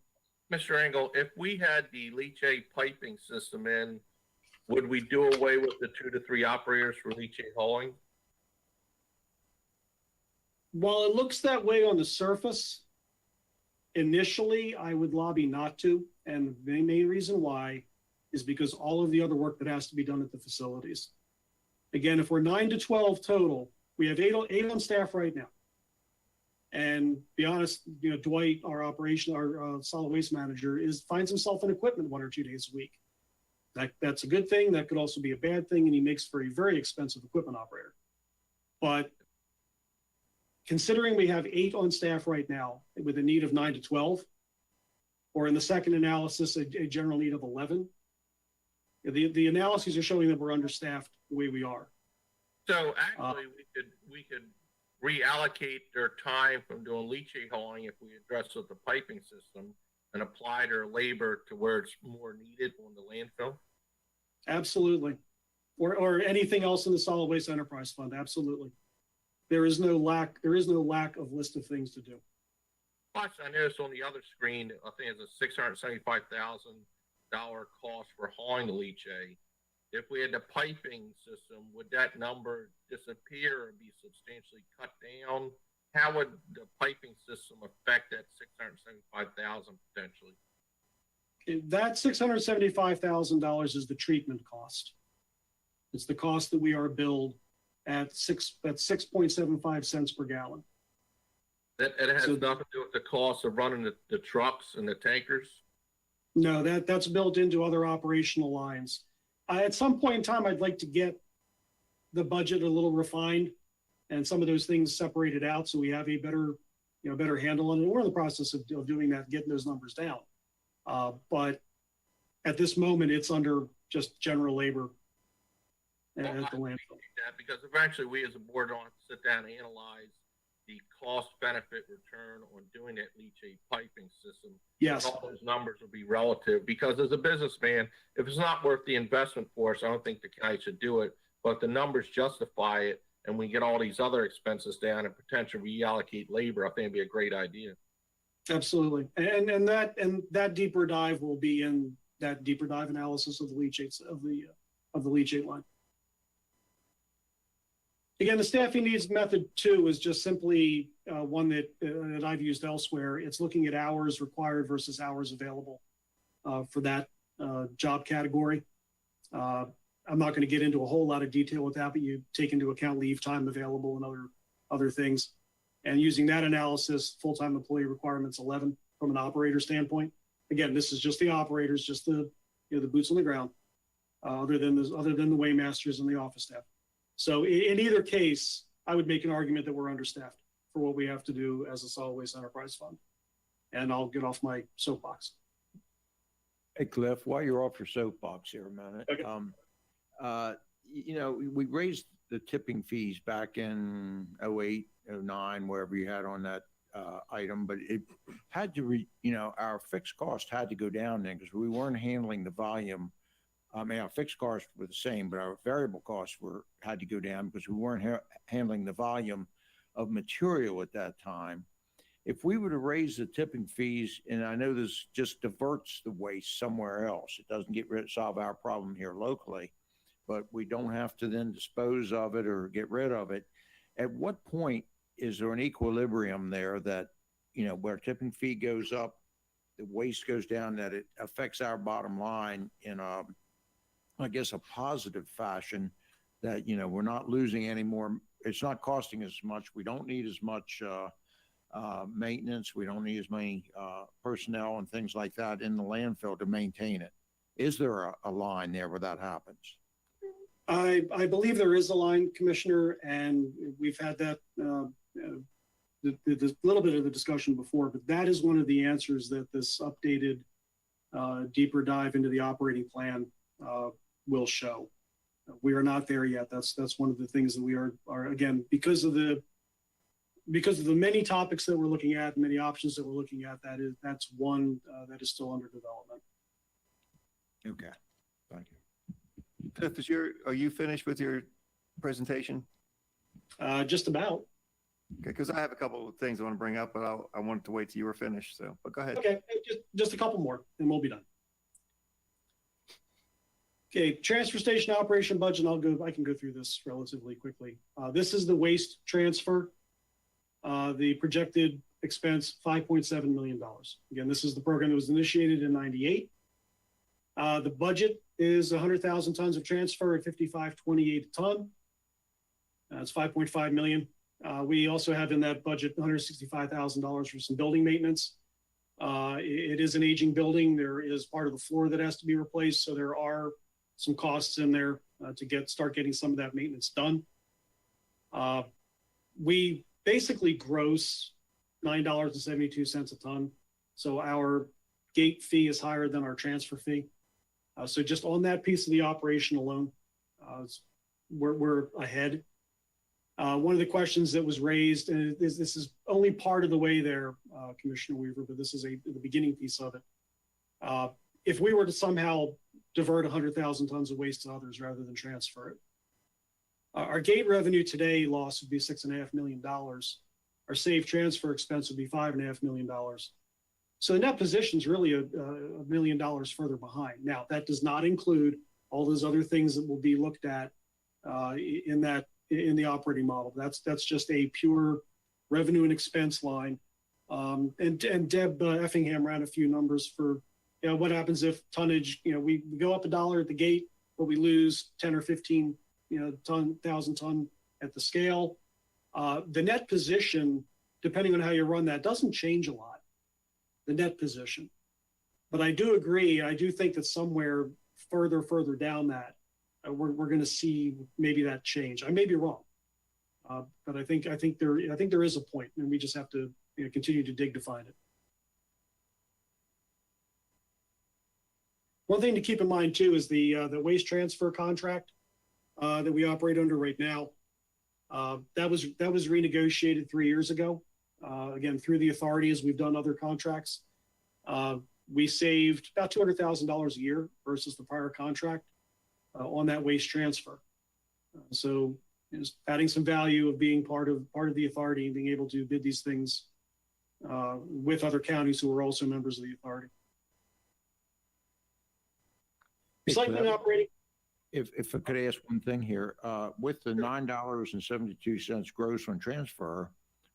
Mr. Engel, if we had the leachate piping system in, would we do away with the 2 to 3 operators for leachate hauling? While it looks that way on the surface, initially, I would lobby not to. And the main reason why is because all of the other work that has to be done at the facilities. Again, if we're 9 to 12 total, we have eight on staff right now. And be honest, Dwight, our solid waste manager, finds himself in equipment 1 or 2 days a week. That's a good thing. That could also be a bad thing. And he makes for a very expensive equipment operator. But considering we have 8 on staff right now with a need of 9 to 12, or in the second analysis, a general need of 11, the analyses are showing that we're understaffed the way we are. So actually, we could reallocate their time from doing leachate hauling if we address the piping system and apply their labor to where it's more needed on the landfill. Absolutely. Or anything else in the solid waste enterprise fund. Absolutely. There is no lack of list of things to do. Plus, I noticed on the other screen, I think it's a $675,000 cost for hauling the leachate. If we had the piping system, would that number disappear or be substantially cut down? How would the piping system affect that $675,000 potentially? That $675,000 is the treatment cost. It's the cost that we are billed at 6.75 cents per gallon. It has nothing to do with the cost of running the trucks and the tankers? No, that's built into other operational lines. At some point in time, I'd like to get the budget a little refined and some of those things separated out so we have a better handle on it. We're in the process of doing that, getting those numbers down. But at this moment, it's under just general labor at the landfill. Because eventually we as a board don't have to sit down and analyze the cost benefit return on doing that leachate piping system. Yes. All those numbers will be relative because as a businessman, if it's not worth the investment for us, I don't think the county should do it. But the numbers justify it and we get all these other expenses down and potentially reallocate labor, I think it'd be a great idea. Absolutely. And that deeper dive will be in that deeper dive analysis of the leachate of the leachate line. Again, the staffing needs method 2 is just simply one that I've used elsewhere. It's looking at hours required versus hours available for that job category. I'm not going to get into a whole lot of detail with that, but you take into account leave time available and other things. And using that analysis, full-time employee requirements 11 from an operator standpoint. Again, this is just the operators, just the boots on the ground, other than the waymasters and the office staff. So in either case, I would make an argument that we're understaffed for what we have to do as a solid waste enterprise fund. And I'll get off my soapbox. Hey, Cliff, while you're off your soapbox here a minute, okay. We raised the tipping fees back in 08, 09, wherever you had on that item, but it had to, our fixed cost had to go down then because we weren't handling the volume. I mean, our fixed costs were the same, but our variable costs had to go down because we weren't handling the volume of material at that time. If we were to raise the tipping fees, and I know this just diverts the waste somewhere else, it doesn't solve our problem here locally, but we don't have to then dispose of it or get rid of it. At what point is there an equilibrium there that, where tipping fee goes up, the waste goes down, that it affects our bottom line in a positive fashion, that, we're not losing any more. It's not costing as much. We don't need as much maintenance. We don't need as many personnel and things like that in the landfill to maintain it. Is there a line there where that happens? I believe there is a line, Commissioner, and we've had that, the little bit of the discussion before, but that is one of the answers that this updated, deeper dive into the operating plan, will show. We are not there yet. That's one of the things that we are again, because of the many topics that we're looking at, many options that we're looking at, that's one, that is still under development. Okay, thank you. Cliff, are you finished with your presentation? Just about. Okay, because I have a couple of things I want to bring up, but I wanted to wait till you were finished, so, but go ahead. Okay, just a couple more and we'll be done. Okay, transfer station operation budget, I can go through this relatively quickly. This is the waste transfer. The projected expense, $5.7 million. Again, this is the program that was initiated in '98. The budget is 100,000 tons of transfer at 55.28 a ton. That's 5.5 million. We also have in that budget $165,000 for some building maintenance. It is an aging building. There is part of the floor that has to be replaced, so there are some costs in there to start getting some of that maintenance done. We basically gross $9.72 a ton. So our gate fee is higher than our transfer fee. So just on that piece of the operation alone, we're ahead. One of the questions that was raised, and this is only part of the way there, Commissioner Weaver, but this is the beginning piece of it. If we were to somehow divert 100,000 tons of waste to others rather than transfer it, our gate revenue today loss would be $6.5 million. Our safe transfer expense would be $5.5 million. So the net position is really $1 million further behind. Now, that does not include all those other things that will be looked at in the operating model. That's just a pure revenue and expense line. And Deb Effingham ran a few numbers for what happens if tonnage, we go up $1 at the gate, but we lose 10 or 15 thousand ton at the scale. The net position, depending on how you run that, doesn't change a lot, the net position. But I do agree, I do think that somewhere further down that, we're going to see maybe that change. I may be wrong, but I think there is a point, and we just have to continue to dig to find it. One thing to keep in mind too is the waste transfer contract that we operate under right now. That was renegotiated 3 years ago. Again, through the authority, as we've done other contracts. We saved about $200,000 a year versus the prior contract on that waste transfer. So just adding some value of being part of the authority and being able to bid these things with other counties who are also members of the authority. Recycling operating. If I could ask one thing here, with the $9.72 gross on transfer,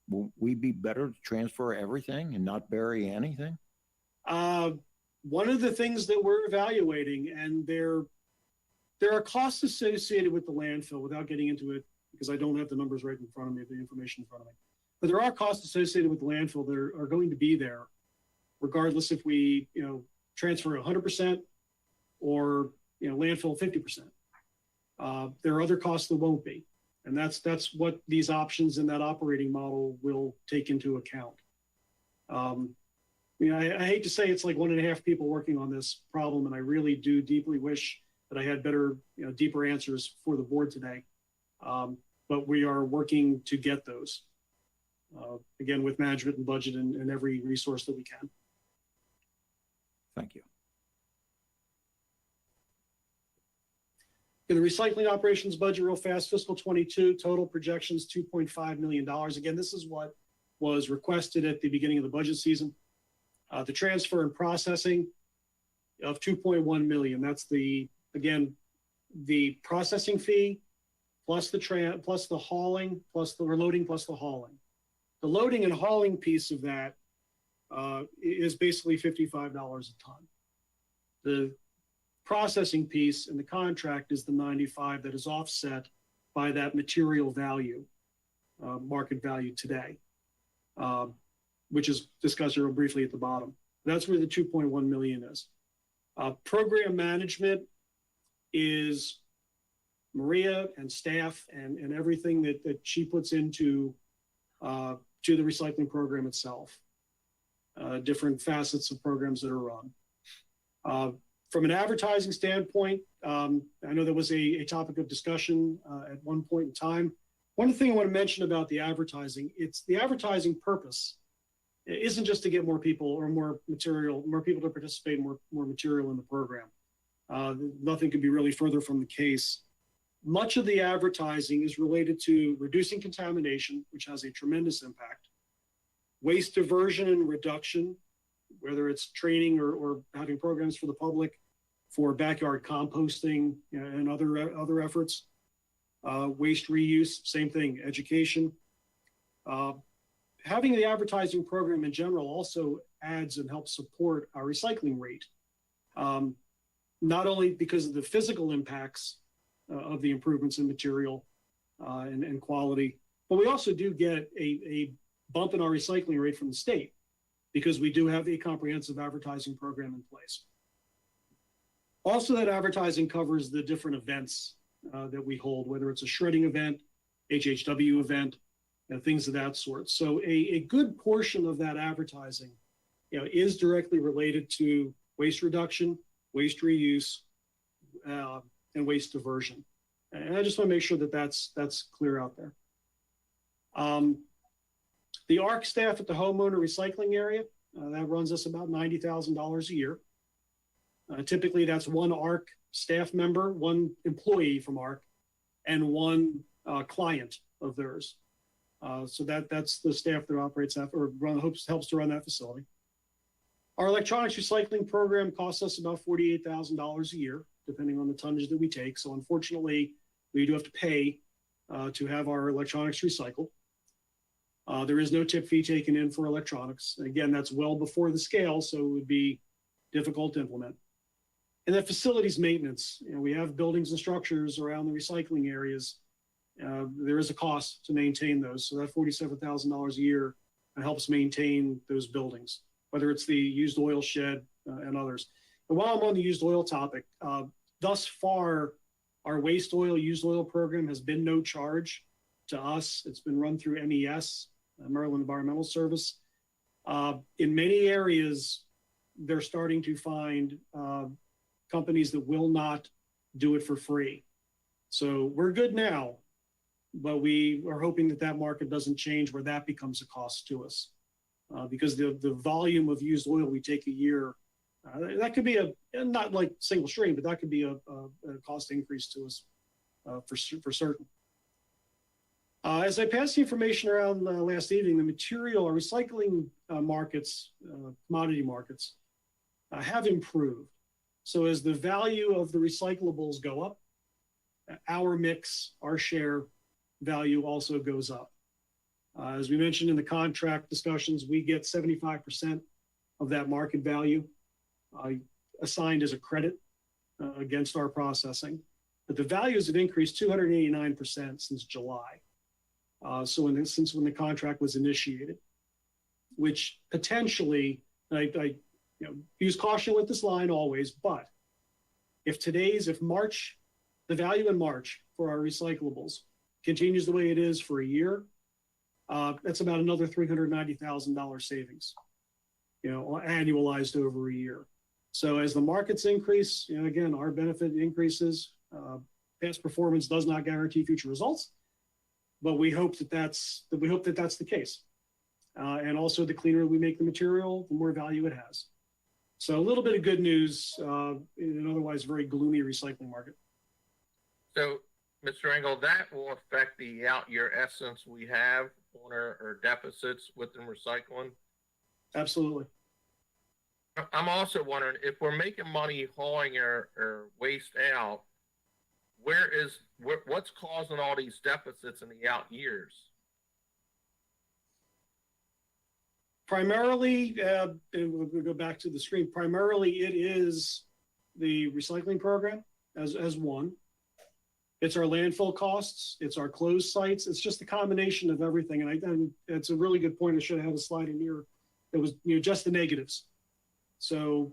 will we be better to transfer everything and not bury anything? One of the things that we're evaluating, and there are costs associated with the landfill without getting into it, because I don't have the numbers right in front of me, the information in front of me. But there are costs associated with the landfill that are going to be there, regardless if we, transfer 100% or, landfill 50%. There are other costs that won't be. And that's what these options in that operating model will take into account. I hate to say it's like 1.5 people working on this problem, and I really do deeply wish that I had better, deeper answers for the board today. But we are working to get those, again, with management and budget and every resource that we can. Thank you. In the recycling operations budget, real fast, fiscal 22, total projections, $2.5 million. Again, this is what was requested at the beginning of the budget season. The transfer and processing of 2.1 million. That's the processing fee plus the hauling, plus the reloading, plus the hauling. The loading and hauling piece of that is basically $55 a ton. The processing piece in the contract is the 95 that is offset by that material value, market value today, which is discussed real briefly at the bottom. That's where the 2.1 million is. Program management is Maria and staff and everything that she puts into to the recycling program itself. Different facets of programs that are run. From an advertising standpoint, I know there was a topic of discussion at one point in time. One thing I want to mention about the advertising, it's the advertising purpose. It isn't just to get more people or more material, more people to participate, more material in the program. Nothing could be really further from the case. Much of the advertising is related to reducing contamination, which has a tremendous impact, waste diversion and reduction, whether it's training or having programs for the public for backyard composting, you know, and other efforts, waste reuse, same thing, education. Having the advertising program in general also adds and helps support our recycling rate, not only because of the physical impacts of the improvements in material and quality, but we also do get a bump in our recycling rate from the state because we do have a comprehensive advertising program in place. Also, that advertising covers the different events that we hold, whether it's a shredding event, HHW event, and things of that sort. So a good portion of that advertising, you know, is directly related to waste reduction, waste reuse, and waste diversion. And I just want to make sure that that's clear out there. The ARC staff at the homeowner recycling area, that runs us about $90,000 a year. Typically, that's one ARC staff member, one employee from ARC, and one client of theirs. So that's the staff that operates that or helps to run that facility. Our electronics recycling program costs us about $48,000 a year, depending on the tonnage that we take. So unfortunately, we do have to pay to have our electronics recycled. There is no tip fee taken in for electronics. Again, that's well before the scale, so it would be difficult to implement. And then facilities maintenance. You know, we have buildings and structures around the recycling areas. There is a cost to maintain those. So that $47,000 a year helps maintain those buildings, whether it's the used oil shed and others. And while I'm on the used oil topic, thus far, our waste oil, used oil program has been no charge to us. It's been run through MES, Maryland Environmental Service. In many areas, they're starting to find companies that will not do it for free. So we're good now, but we are hoping that that market doesn't change where that becomes a cost to us. Because the volume of used oil we take a year, that could be not like single stream, but that could be a cost increase to us for certain. As I passed the information around last evening, the material or recycling markets, commodity markets, have improved. So as the value of the recyclables go up, our mix, our share value also goes up. As we mentioned in the contract discussions, we get 75% of that market value assigned as a credit against our processing. But the values have increased 289% since July. Since when the contract was initiated, which potentially, I use caution with this line always, but if March, the value in March for our recyclables continues the way it is for a year, that's about another $390,000 savings, annualized over a year. So as the markets increase, again, our benefit increases. Past performance does not guarantee future results, but we hope that's the case. And also, the cleaner we make the material, the more value it has. So a little bit of good news in an otherwise very gloomy recycling market. So, Mr. Engel, that will affect the out-year essence we have on our deficits within recycling? Absolutely. I'm also wondering if we're making money hauling our waste out, what's causing all these deficits in the out years? Primarily, we'll go back to the screen. Primarily, it is the recycling program as one. It's our landfill costs. It's our closed sites. It's just a combination of everything. And it's a really good point. I should have had a slide in here that was just the negatives. So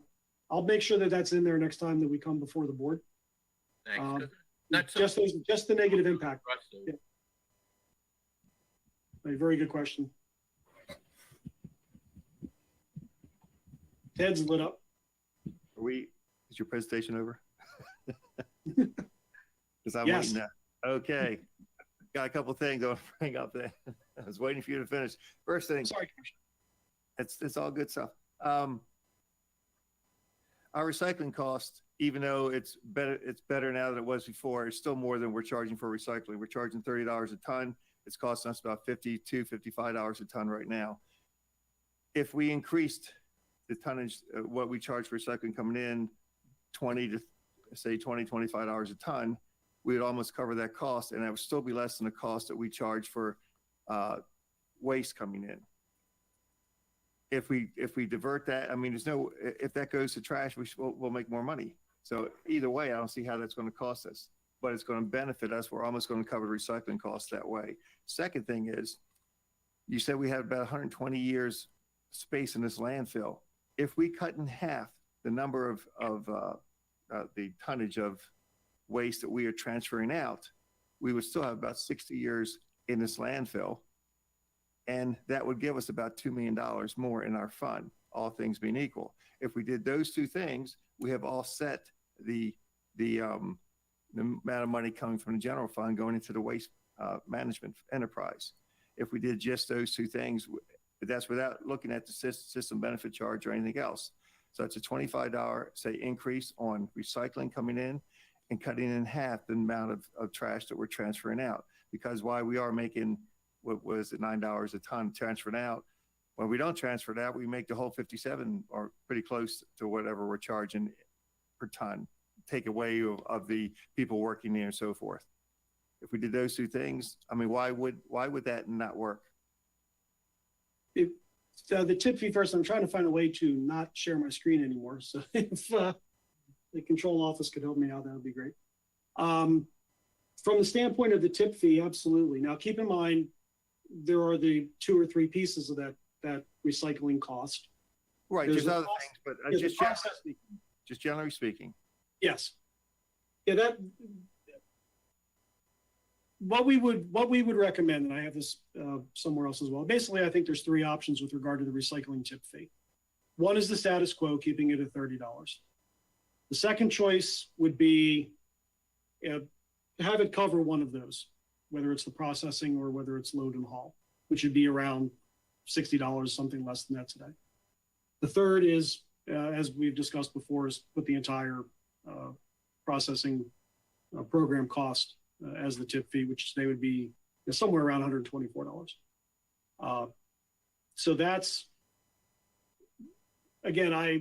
I'll make sure that that's in there next time that we come before the board. Thanks. That's just the negative impact. impressive. A very good question. Ted's lit up. Is your presentation over? Because I'm Yes. waiting now. Okay. Got a couple things I'll bring up there. I was waiting for you to finish. First thing, Sorry, Commissioner. it's all good stuff. Our recycling cost, even though it's better now than it was before, it's still more than we're charging for recycling. We're charging $30 a ton. It's costing us about $55 a ton right now. If we increased the tonnage, what we charge for recycling coming in, $25 a ton, we would almost cover that cost, and that would still be less than the cost that we charge for waste coming in. If we divert that, I mean, if that goes to trash, we'll make more money. So either way, I don't see how that's going to cost us, but it's going to benefit us. We're almost going to cover the recycling costs that way. Second thing is, you said we have about 120 years space in this landfill. If we cut in half the number of the tonnage of waste that we are transferring out, we would still have about 60 years in this landfill. And that would give us about $2 million more in our fund, all things being equal. If we did those two things, we have offset the amount of money coming from the general fund going into the waste management enterprise. If we did just those two things, that's without looking at the system benefit charge or anything else. So it's a $25, say, increase on recycling coming in and cutting in half the amount of trash that we're transferring out. Because while we are making, what was it, $9 a ton transferred out, when we don't transfer it out, we make the whole 57 or pretty close to whatever we're charging per ton, take away of the people working there and so forth. If we did those two things, I mean, why would that not work? So the tip fee first, I'm trying to find a way to not share my screen anymore. So if the control office could help me out, that would be great. From the standpoint of the tip fee, absolutely. Now, keep in mind, there are the 2 or 3 pieces of that recycling cost. Right, There's there's the other cost- things, but yeah, the just generally speaking. Yes. Yeah, what we would recommend, and I have this somewhere else as well. Basically, I think there's 3 options with regard to the recycling tip fee. One is the status quo, keeping it at $30. The second choice would be have it cover one of those, whether it's the processing or whether it's load and haul, which would be around $60, something less than that today. The third is, as we've discussed before, is put the entire processing program cost as the tip fee, which today would be somewhere around $124. So that's, again, I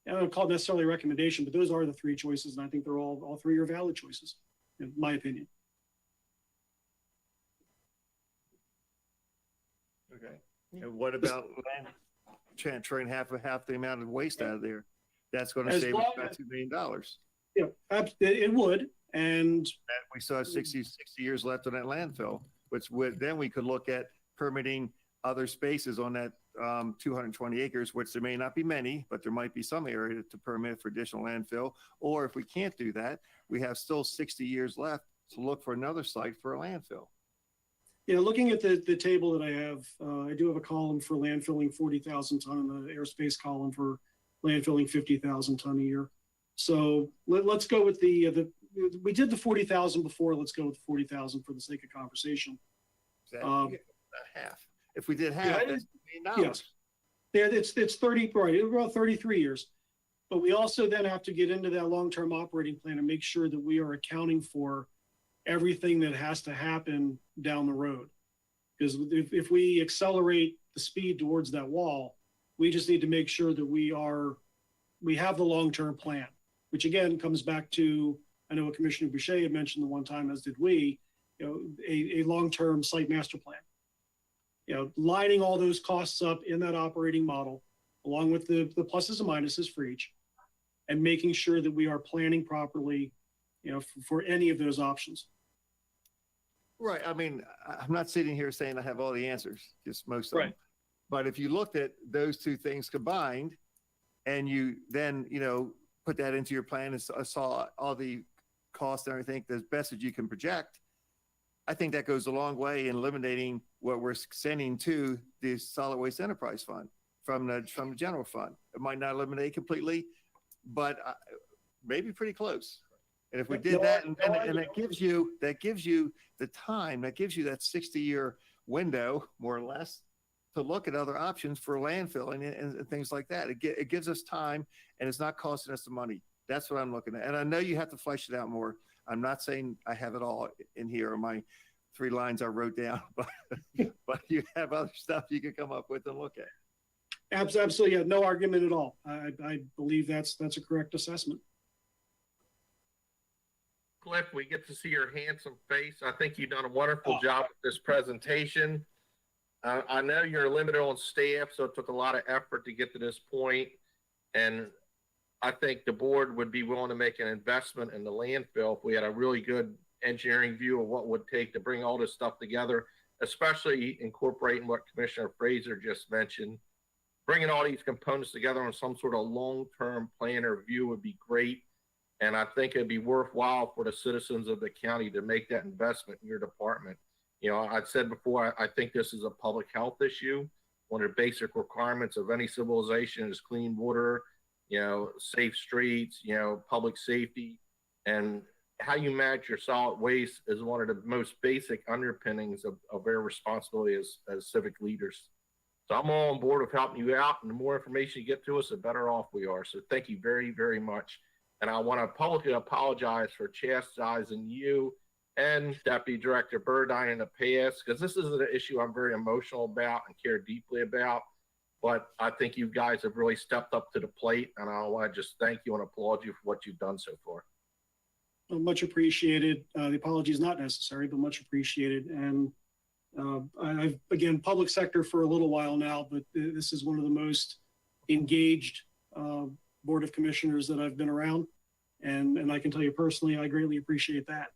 don't call it necessarily a recommendation, but those are the 3 choices, and I think they're all 3 are valid choices, in my opinion. Okay. And what about land transferring half the amount of waste out of there? That's going to As save us long about as- $2 million. Yeah, it would, and We still have 60 years left on that landfill, then we could look at permitting other spaces on that 220 acres, which there may not be many, but there might be some area to permit for additional landfill. Or if we can't do that, we have still 60 years left to look for another site for a landfill. yeah, looking at the table that I have, I do have a column for landfilling 40,000 ton and the airspace column for landfilling 50,000 ton a year. So let's go with we did the 40,000 before. Let's go with 40,000 for the sake of conversation. Half. If we did half, Yeah, that's $1 million. Yes. Yeah, it's 30, right, it's about 33 years. But we also then have to get into that long-term operating plan and make sure that we are accounting for everything that has to happen down the road. Because if we accelerate the speed towards that wall, we just need to make sure that we have the long-term plan, which again comes back to, I know what Commissioner Boucher had mentioned the one time, as did we, a long-term site master plan. Lining all those costs up in that operating model, along with the pluses and minuses for each, and making sure that we are planning properly, for any of those options. Right. I mean, I'm not sitting here saying I have all the answers, just most of them. Right. But if you looked at those two things combined and you then, put that into your plan and saw all the cost and everything as best as you can project, I think that goes a long way in eliminating what we're sending to the solid waste enterprise fund from the general fund. It might not eliminate completely, but maybe pretty close. And if we did that, and that gives you the time, that gives you that 60-year window, more or less, to look at other options for landfilling and things like that. It gives us time, and it's not costing us the money. That's what I'm looking at. And I know you have to flesh it out more. I'm not saying I have it all in here on my 3 lines I wrote down, but you have other stuff you can come up with and look at. Absolutely, yeah, no argument at all. I believe that's a correct assessment. Cliff, we get to see your handsome face. I think you've done a wonderful job with this presentation. I know you're limited on staff, so it took a lot of effort to get to this point. And I think the board would be willing to make an investment in the landfill if we had a really good engineering view of what it would take to bring all this stuff together, especially incorporating what Commissioner Fraser just mentioned. Bringing all these components together on some sort of long-term plan or view would be great. And I think it'd be worthwhile for the citizens of the county to make that investment in your department. You know, I've said before, I think this is a public health issue. One of the basic requirements of any civilization is clean water, you know, safe streets, you know, public safety. And how you manage your solid waste is one of the most basic underpinnings of our responsibility as civic leaders. So I'm all on board with helping you out, and the more information you get to us, the better off we are. So thank you very, very much. And I want to publicly apologize for chastising you and Deputy Director Burdine in the past, because this is an issue I'm very emotional about and care deeply about. But I think you guys have really stepped up to the plate, and I want to just thank you and applaud you for what you've done so far. Well, much appreciated. The apology is not necessary, but much appreciated. And I've, again, public sector for a little while now, but this is one of the most engaged Board of Commissioners that I've been around. And I can tell you personally, I greatly appreciate that.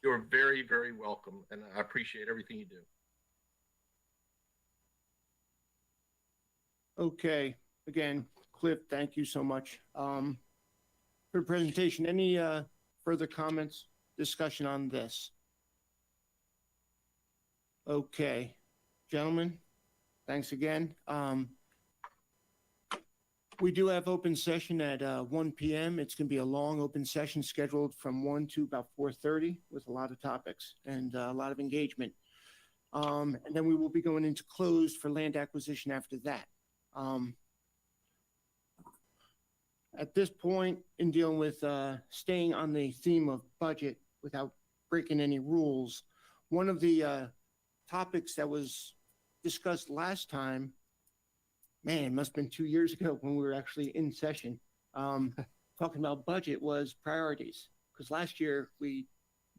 You're very, very welcome, and I appreciate everything you do. Okay, again, Cliff, thank you so much for the presentation. Any further comments, discussion on this? Okay, gentlemen, thanks again. We do have open session at 1 p.m. It's going to be a long open session scheduled from 1 to about 4:30 with a lot of topics and a lot of engagement. And then we will be going into closed for land acquisition after that. At this point, in dealing with staying on the theme of budget without breaking any rules, one of the topics that was discussed last time, man, it must have been 2 years ago when we were actually in session, talking about budget, was priorities. Because last year we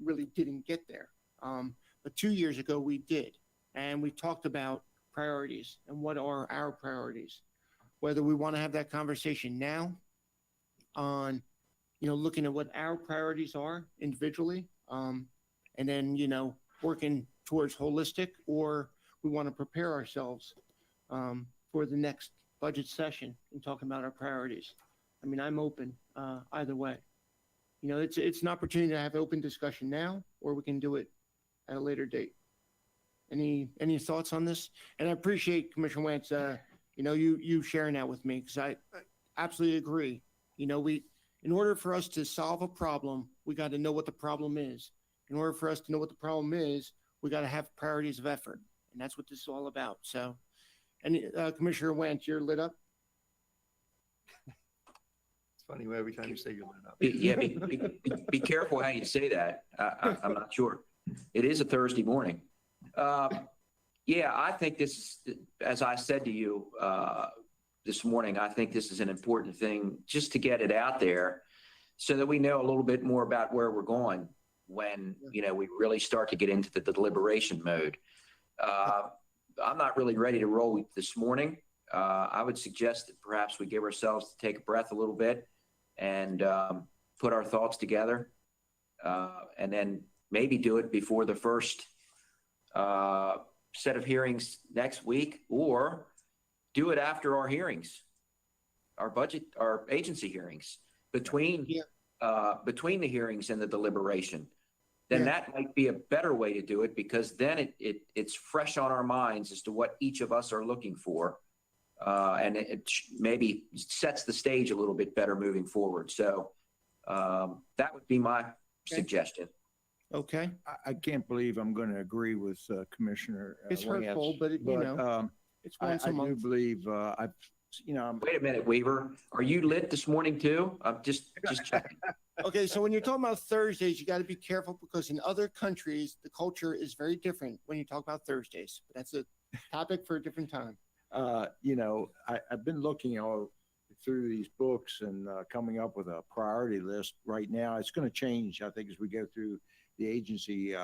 really didn't get there. But 2 years ago we did. And we talked about priorities and what are our priorities. Whether we want to have that conversation now on, looking at what our priorities are individually, and then, working towards holistic, or we want to prepare ourselves for the next budget session and talking about our priorities. I mean, I'm open either way. It's an opportunity to have open discussion now, or we can do it at a later date. Any thoughts on this? And I appreciate Commissioner Wentz, you sharing that with me, because I absolutely agree. In order for us to solve a problem, we got to know what the problem is. In order for us to know what the problem is, we got to have priorities of effort, and that's what this is all about. So, and Commissioner Wentz, you're lit up. It's funny every time you say you're lit up. Yeah, be careful how you say that. I'm not sure. It is a Thursday morning. Yeah, I think this is, as I said to you this morning, I think this is an important thing just to get it out there so that we know a little bit more about where we're going when, we really start to get into the deliberation mode. I'm not really ready to roll this morning. I would suggest that perhaps we give ourselves to take a breath a little bit and put our thoughts together, and then maybe do it before the first set of hearings next week, or do it after our hearings, our agency hearings, between between the hearings and the deliberation, then Yeah. that might be a better way to do it, because then it's fresh on our minds as to what each of us are looking for. And maybe sets the stage a little bit better moving forward. So that would be my suggestion. Okay, I can't believe I'm going to agree with Commissioner. It's Lance, hurtful, but you know, it's once I a do month. believe, Wait a minute, Weaver. Are you lit this morning too? I'm just checking. Okay, so when you're talking about Thursdays, you got to be careful because in other countries, the culture is very different when you talk about Thursdays. But that's a topic for a different time. I've been looking all through these books and coming up with a priority list right now. It's going to change, I think, as we go through the agency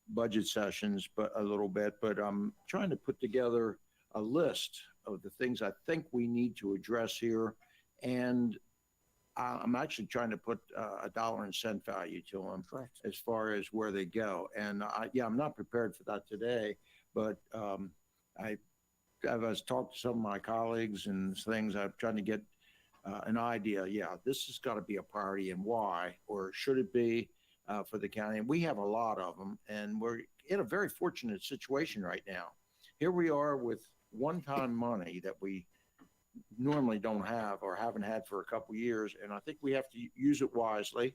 budget sessions, but a little bit. But I'm trying to put together a list of the things I think we need to address here, and I'm actually trying to put a dollar and cent value to them. Correct. As far as where they go. And I'm not prepared for that today, but I've talked to some of my colleagues and things. I'm trying to get an idea. Yeah, this has got to be a priority, and why, or should it be for the county? And we have a lot of them, and we're in a very fortunate situation right now. Here we are with one-time money that we normally don't have or haven't had for a couple of years, and I think we have to use it wisely,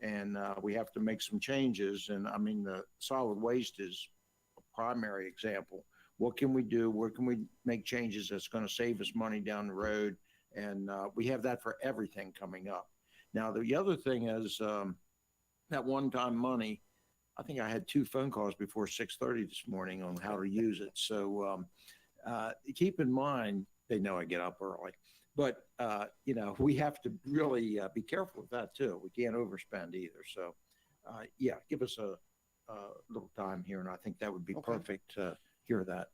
and we have to make some changes. And I mean, the solid waste is a primary example. What can we do? Where can we make changes that's going to save us money down the road? And we have that for everything coming up. Now, the other thing is that one-time money. I think I had 2 phone calls before 6:30 this morning on how to use it. So keep in mind, they know I get up early, but we have to really be careful with that too. We can't overspend either. So give us a little time here, and I think that would be perfect to hear that.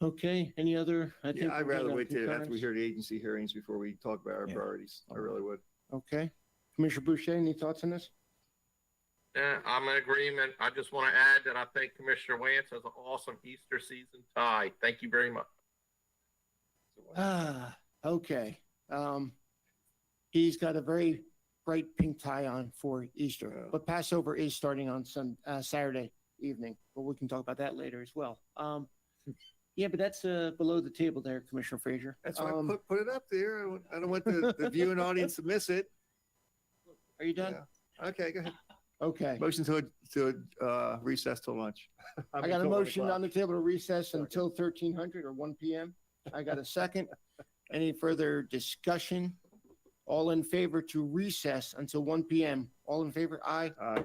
Okay, any other? I think I'd we're rather done wait till after we concurrence. hear the agency hearings before we talk about our Yeah. priorities. I really would. Okay. Commissioner Boucher, any thoughts on this? Yeah, I'm in agreement. I just want to add that I think Commissioner Wance has an awesome Easter season tie. Thank you very much. Okay. He's got a very bright pink tie on for Easter, but Passover is starting on Saturday evening, but we can talk about that later as well. Yeah, but that's below the table there, Commissioner Frazier. That's why I put it up there. I don't want the viewing audience to miss it. Are you done? Yeah. Okay, go ahead. Okay. Motion to recess till lunch. I got a motion on the table to recess until 1300 or 1 p.m. I got a second. Any further discussion? All in favor to recess until 1 p.m. All in favor? Aye. Aye.